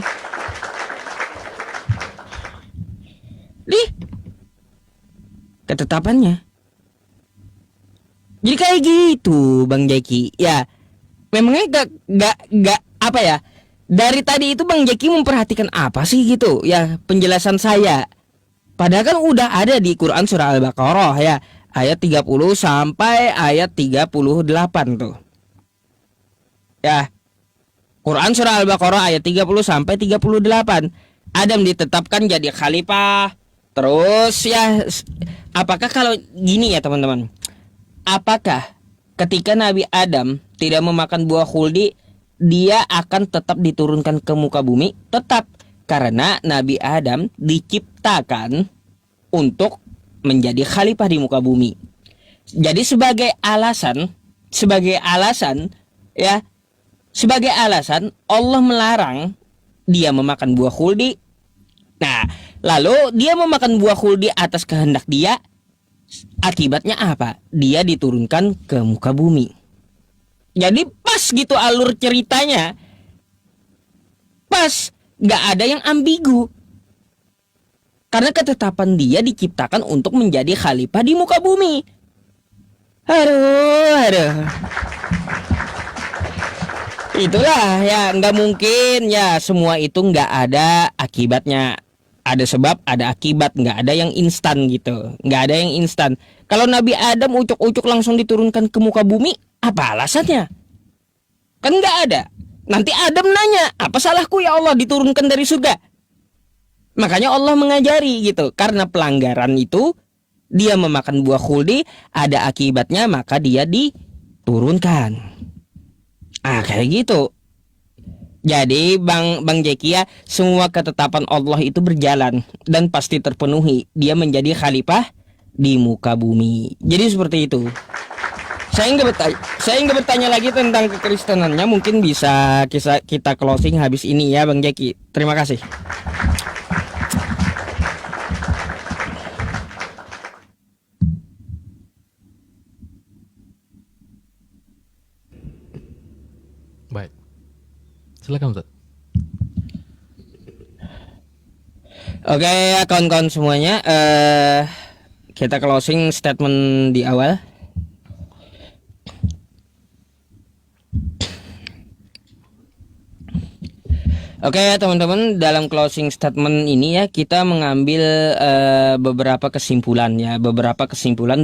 Nih ketetapannya. Jadi kayak gitu Bang Jeki. Ya, memangnya gak apa ya? Dari tadi itu Bang Jeki memperhatikan apa sih gitu? Ya, penjelasan saya. Padahal kan udah ada di Quran surah Al-Baqarah ya, ayat 30 sampai ayat 38 tuh. Ya. Quran surah Al-Baqarah ayat 30 sampai 38. Adam ditetapkan jadi khalifah. Terus apakah kalau gini ya teman-teman, apakah ketika Nabi Adam tidak memakan buah khuldi, dia akan tetap diturunkan ke muka bumi? Tetap, karena Nabi Adam diciptakan untuk menjadi khalifah di muka bumi. Jadi sebagai alasan Allah melarang dia memakan buah khuldi. Nah, lalu dia memakan buah khuldi atas kehendak dia. Akibatnya apa? Dia diturunkan ke muka bumi. Jadi pas gitu alur ceritanya. Pas, gak ada yang ambigu. Karena ketetapan dia diciptakan untuk menjadi khalifah di muka bumi. Aduh. Itulah ya, nggak mungkin ya semua itu nggak ada akibatnya. Ada sebab, ada akibat, nggak ada yang instan gitu, nggak ada yang instan. Kalau Nabi Adam ucuk-ucuk langsung diturunkan ke muka bumi, apa alasannya? Kan nggak ada. Nanti Adam nanya, apa salahku ya Allah diturunkan dari surga? Makanya Allah mengajari gitu, karena pelanggaran itu dia memakan buah khuldi, ada akibatnya, maka dia diturunkan. Kayak gitu. Jadi Bang Jeki ya, semua ketetapan Allah itu berjalan dan pasti terpenuhi. Dia menjadi khalifah di muka bumi. Jadi seperti itu. Saya nggak bertanya lagi tentang kekristenannya. Mungkin bisa kita closing habis ini ya Bang Jeki. Terima kasih. Baik. Silakan Ustaz. Oke, kawan-kawan semuanya, kita closing statement di awal. Oke teman-teman, dalam closing statement ini ya kita mengambil beberapa kesimpulan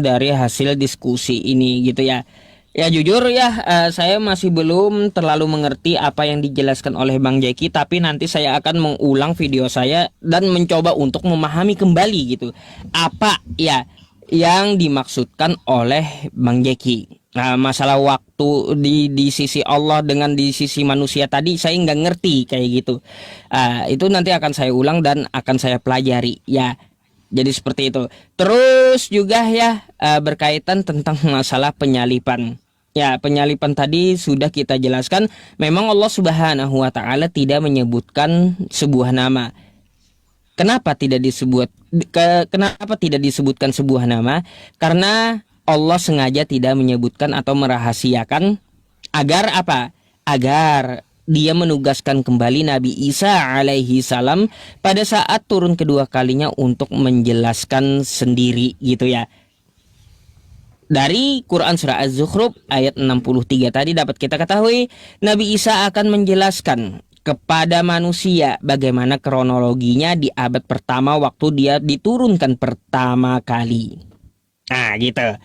dari hasil diskusi ini gitu ya. Ya jujur ya, saya masih belum terlalu mengerti apa yang dijelaskan oleh Bang Jeki, tapi nanti saya akan mengulang video saya dan mencoba untuk memahami kembali gitu apa ya yang dimaksudkan oleh Bang Jeki. Nah, masalah waktu di sisi Allah dengan di sisi manusia tadi saya nggak ngerti kayak gitu. Itu nanti akan saya ulang dan akan saya pelajari ya. Jadi seperti itu. Terus juga ya berkaitan tentang masalah penyalipan. Ya, penyalipan tadi sudah kita jelaskan. Memang Allah Subhanahu wa taala tidak menyebutkan sebuah nama. Kenapa tidak disebutkan sebuah nama? Karena Allah sengaja tidak menyebutkan atau merahasiakan agar apa? Agar dia menugaskan kembali Nabi Isa alaihi salam pada saat turun kedua kalinya untuk menjelaskan sendiri gitu ya. Dari Quran surah Az-Zukhruf ayat 63 tadi dapat kita ketahui Nabi Isa akan menjelaskan kepada manusia bagaimana kronologinya di abad pertama waktu dia diturunkan pertama kali. Nah gitu.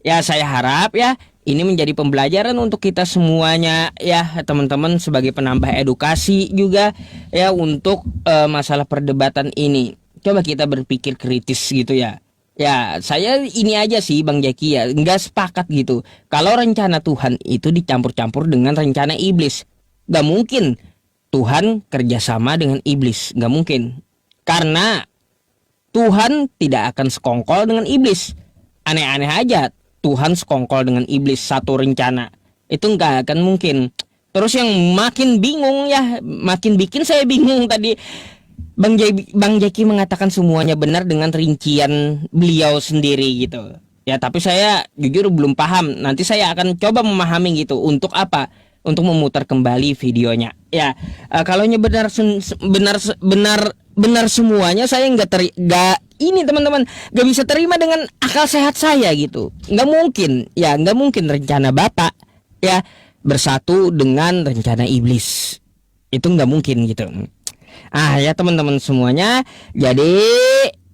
Ya saya harap ya Ini menjadi pembelajaran untuk kita semuanya ya teman-teman, sebagai penambah edukasi juga ya untuk masalah perdebatan ini. Coba kita berpikir kritis gitu ya. Ya saya ini aja sih Bang Jaki ya, nggak sepakat gitu kalau rencana Tuhan itu dicampur-campur dengan rencana iblis. Gak mungkin Tuhan kerjasama dengan iblis, nggak mungkin. Karena Tuhan tidak akan sekongkol dengan iblis. Aneh-aneh aja Tuhan sekongkol dengan iblis satu rencana. Itu nggak akan mungkin. Terus yang makin bingung ya, makin bikin saya bingung tadi. Bang Jaki mengatakan semuanya benar dengan rincian beliau sendiri gitu. Ya tapi saya jujur belum paham. Nanti saya akan coba memahami gitu. Untuk apa? Untuk memutar kembali videonya. Ya kalau benar semuanya, saya nggak ini teman-teman, nggak bisa terima dengan akal sehat saya gitu. Nggak mungkin ya, nggak mungkin rencana Bapak ya bersatu dengan rencana iblis. Itu nggak mungkin gitu. Ya teman-teman semuanya, jadi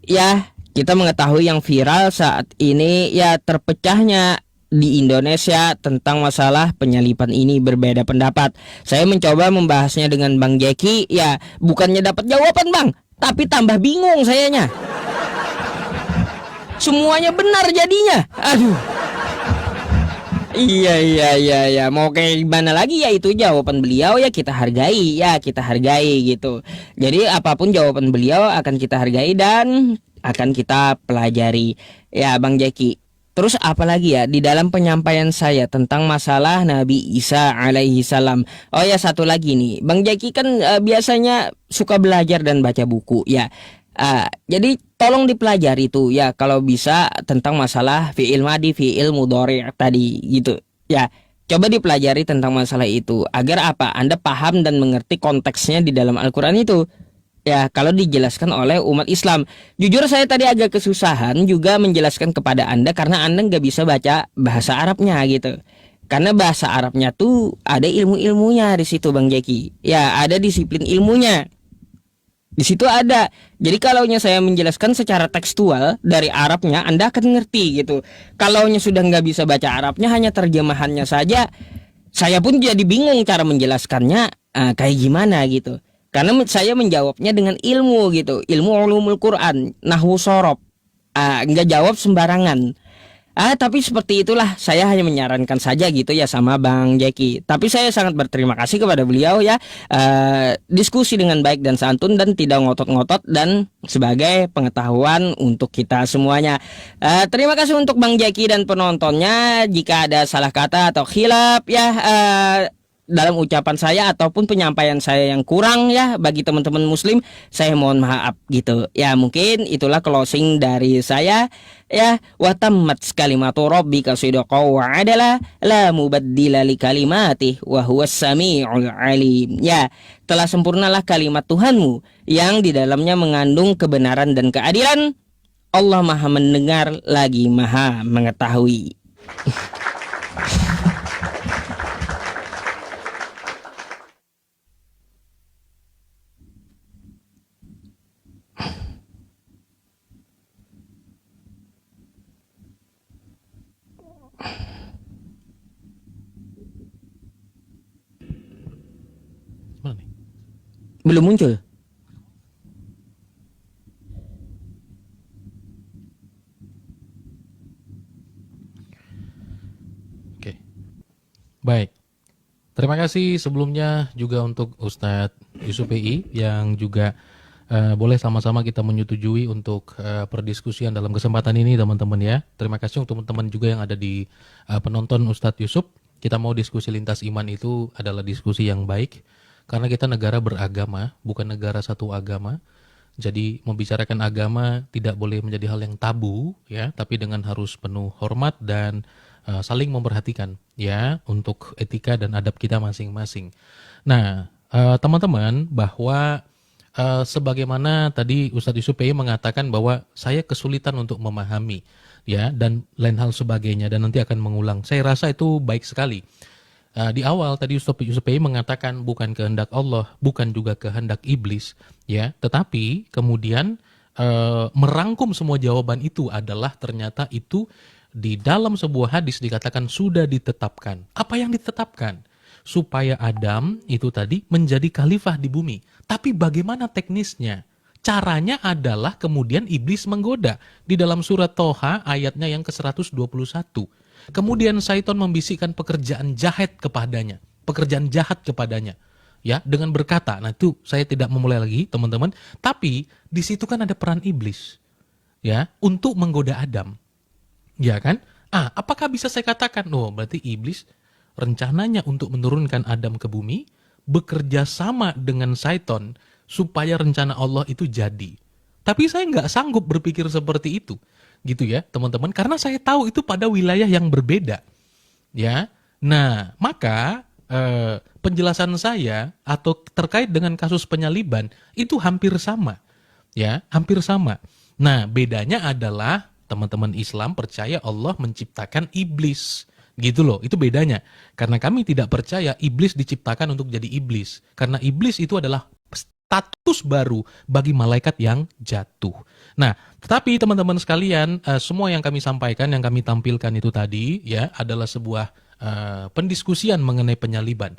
ya kita mengetahui yang viral saat ini ya terpecahnya di Indonesia tentang masalah penyalipan ini berbeda pendapat. Saya mencoba membahasnya dengan Bang Jaki, ya bukannya dapat jawaban Bang, tapi tambah bingung sayanya. Semuanya benar jadinya. Aduh. Iya. Mau kayak gimana lagi ya, itu jawaban beliau ya kita hargai gitu. Jadi apapun jawaban beliau akan kita hargai dan akan kita pelajari. Ya Bang Jaki. Terus apalagi ya di dalam penyampaian saya tentang masalah Nabi Isa alaihi salam. Oh ya satu lagi nih, Bang Jaki kan biasanya suka belajar dan baca buku ya. Jadi tolong dipelajari tuh ya kalau bisa tentang masalah fi'il madi, fi'il mudhari' tadi gitu. Ya, coba dipelajari tentang masalah itu agar apa? Anda paham dan mengerti konteksnya di dalam Al-Qur'an itu. Ya, kalau dijelaskan oleh umat Islam. Jujur saya tadi agak kesusahan juga menjelaskan kepada Anda karena Anda nggak bisa baca bahasa Arabnya gitu. Karena bahasa Arabnya tuh ada ilmu-ilmunya di situ Bang Jaki. Ya, ada disiplin ilmunya. Di situ ada. Jadi kalaunya saya menjelaskan secara tekstual dari Arabnya, Anda akan ngerti gitu. Kalaunya sudah nggak bisa baca Arabnya, hanya terjemahannya saja, saya pun jadi bingung cara menjelaskannya kayak gimana gitu. Karena saya menjawabnya dengan ilmu gitu, ilmu ulumul Quran, nahwu sorob, nggak jawab sembarangan. Tapi seperti itulah, saya hanya menyarankan saja gitu ya sama Bang Jaki. Tapi saya sangat berterima kasih kepada beliau ya, diskusi dengan baik dan santun dan tidak ngotot-ngotot dan sebagai pengetahuan untuk kita semuanya. Terima kasih untuk Bang Jaki dan penontonnya. Jika ada salah kata atau khilaf ya dalam ucapan saya ataupun penyampaian saya yang kurang ya bagi teman-teman muslim, saya mohon maaf gitu. Ya mungkin itulah closing dari saya ya. Wa tammat kalimatu rabbika sidqan wa adala la mubaddila li kalimatih wa huwas samiul alim. Ya, telah sempurnalah kalimat Tuhanmu yang di dalamnya mengandung kebenaran dan keadilan. Allah Maha mendengar lagi Maha mengetahui. Mana nih? Belum muncul. Oke. Baik. Terima kasih sebelumnya juga untuk Ustadz Yusuf PI yang juga boleh sama-sama kita menyetujui untuk perdiskusian dalam kesempatan ini teman-teman ya. Terima kasih untuk teman-teman juga yang ada di penonton Ustadz Yusuf. Kita mau diskusi lintas iman itu adalah diskusi yang baik karena kita negara beragama, bukan negara satu agama. Jadi membicarakan agama tidak boleh menjadi hal yang tabu ya, tapi dengan harus penuh hormat dan saling memperhatikan ya untuk etika dan adab kita masing-masing. Nah, teman-teman, bahwa sebagaimana tadi Ustadz Yusuf PI mengatakan bahwa saya kesulitan untuk memahami ya dan lain hal sebagainya dan nanti akan mengulang. Saya rasa itu baik sekali. Di awal tadi Ustadz Yusuf PI mengatakan bukan kehendak Allah, bukan juga kehendak iblis ya, tetapi kemudian merangkum semua jawaban itu adalah ternyata itu Di dalam sebuah hadis dikatakan sudah ditetapkan. Apa yang ditetapkan? Supaya Adam itu tadi menjadi khalifah di bumi. Tapi bagaimana teknisnya? Caranya adalah kemudian iblis menggoda. Di dalam surat Toha ayatnya yang ke-121. Kemudian Syaiton membisikkan pekerjaan jahat kepadanya. Pekerjaan jahat kepadanya. Ya, dengan berkata, nah itu saya tidak memulai lagi teman-teman. Tapi di situ kan ada peran iblis. Ya, untuk menggoda Adam. Ya kan? Apakah bisa saya katakan, berarti iblis rencananya untuk menurunkan Adam ke bumi, bekerja sama dengan Syaiton, supaya rencana Allah itu jadi. Tapi saya nggak sanggup berpikir seperti itu. Gitu ya, teman-teman. Karena saya tahu itu pada wilayah yang berbeda. Ya, nah, maka penjelasan saya atau terkait dengan kasus penyaliban, itu hampir sama. Ya, hampir sama. Nah, bedanya adalah teman-teman Islam percaya Allah menciptakan iblis. Gitu loh, itu bedanya. Karena kami tidak percaya iblis diciptakan untuk jadi iblis. Karena iblis itu adalah status baru bagi malaikat yang jatuh. Nah, tetapi teman-teman sekalian, semua yang kami sampaikan, yang kami tampilkan itu tadi, ya, adalah sebuah pendiskusian mengenai penyaliban.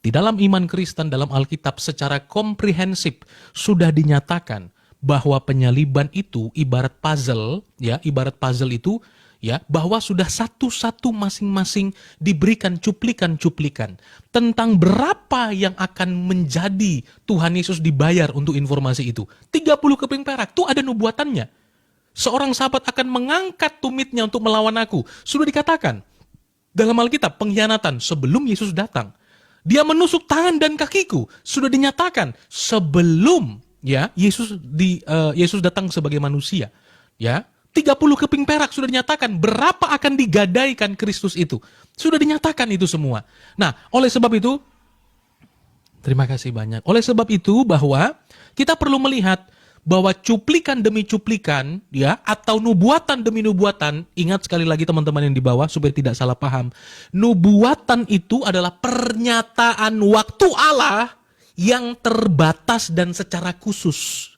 Di dalam iman Kristen, dalam Alkitab secara komprehensif sudah dinyatakan bahwa penyaliban itu ibarat puzzle, ya, ibarat puzzle itu, ya, bahwa sudah satu-satu masing-masing diberikan cuplikan-cuplikan tentang berapa yang akan menjadi Tuhan Yesus dibayar untuk informasi itu. 30 keping perak, itu ada nubuatannya. Seorang sahabat akan mengangkat tumitnya untuk melawan aku. Sudah dikatakan dalam Alkitab, pengkhianatan sebelum Yesus datang. Dia menusuk tangan dan kakiku. Sudah dinyatakan sebelum, ya, Yesus datang sebagai manusia. Ya, 30 keping perak sudah dinyatakan berapa akan digadaikan Kristus itu. Sudah dinyatakan itu semua. Nah, oleh sebab itu, terima kasih banyak. Oleh sebab itu bahwa kita perlu melihat bahwa cuplikan demi cuplikan, ya, atau nubuatan demi nubuatan, ingat sekali lagi teman-teman yang di bawah supaya tidak salah paham. Nubuatan itu adalah pernyataan waktu Allah yang terbatas dan secara khusus.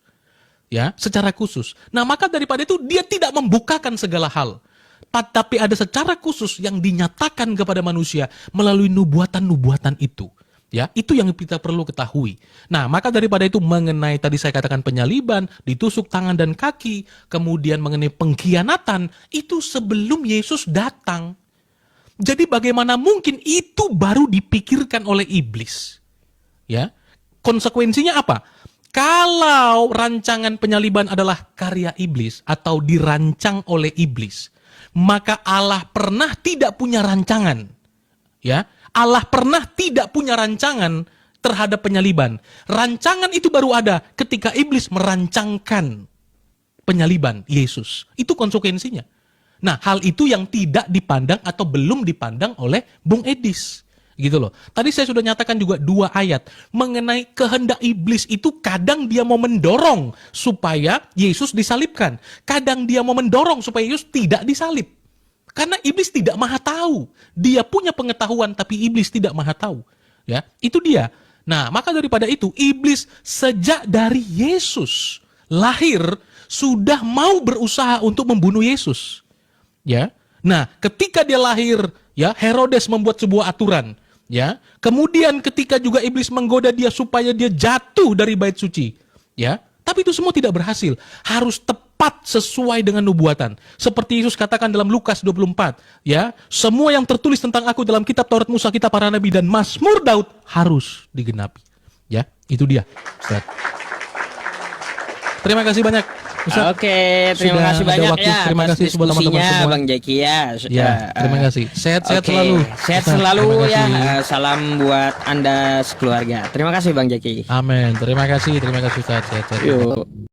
Ya, secara khusus. Nah, maka daripada itu dia tidak membukakan segala hal. Tapi ada secara khusus yang dinyatakan kepada manusia melalui nubuatan-nubuatan itu. Ya, itu yang kita perlu ketahui. Nah, maka daripada itu mengenai tadi saya katakan penyaliban, ditusuk tangan dan kaki, kemudian mengenai pengkhianatan, itu sebelum Yesus datang. Jadi bagaimana mungkin itu baru dipikirkan oleh iblis? Ya, konsekuensinya apa? Kalau rancangan penyaliban adalah karya iblis atau dirancang oleh iblis, maka Allah pernah tidak punya rancangan. Ya, Allah pernah tidak punya rancangan terhadap penyaliban. Rancangan itu baru ada ketika iblis merancangkan penyaliban Yesus. Itu konsekuensinya. Nah, hal itu yang tidak dipandang atau belum dipandang oleh Bung Edis. Gitu loh. Tadi saya sudah nyatakan juga 2 ayat mengenai kehendak iblis itu kadang dia mau mendorong supaya Yesus disalibkan. Kadang dia mau mendorong supaya Yesus tidak disalib. Karena iblis tidak maha tahu. Dia punya pengetahuan tapi iblis tidak maha tahu. Ya, itu dia. Nah, maka daripada itu iblis sejak dari Yesus lahir sudah mau berusaha untuk membunuh Yesus. Ya. Nah, ketika dia lahir, ya, Herodes membuat sebuah aturan. Ya, kemudian ketika juga iblis menggoda dia supaya dia jatuh dari bait suci, ya, tapi itu semua tidak berhasil. Harus tepat sesuai dengan nubuatan. Seperti Yesus katakan dalam Lukas 24, ya, semua yang tertulis tentang aku dalam kitab Taurat Musa, kitab para nabi dan Mazmur Daud harus digenapi. Ya, itu dia. Ustaz. Terima kasih banyak. Ustaz, Oke, terima kasih banyak waktu. ya. Terima kasih buat teman-teman semua. Bang Jaki ya. Ya, terima kasih. Sehat-sehat selalu. Sehat Ustaz, selalu terima ya. kasih. Salam buat Anda sekeluarga. Terima kasih Bang Jaki. Amin. Terima kasih Ustaz. Sehat-sehat. Yuk.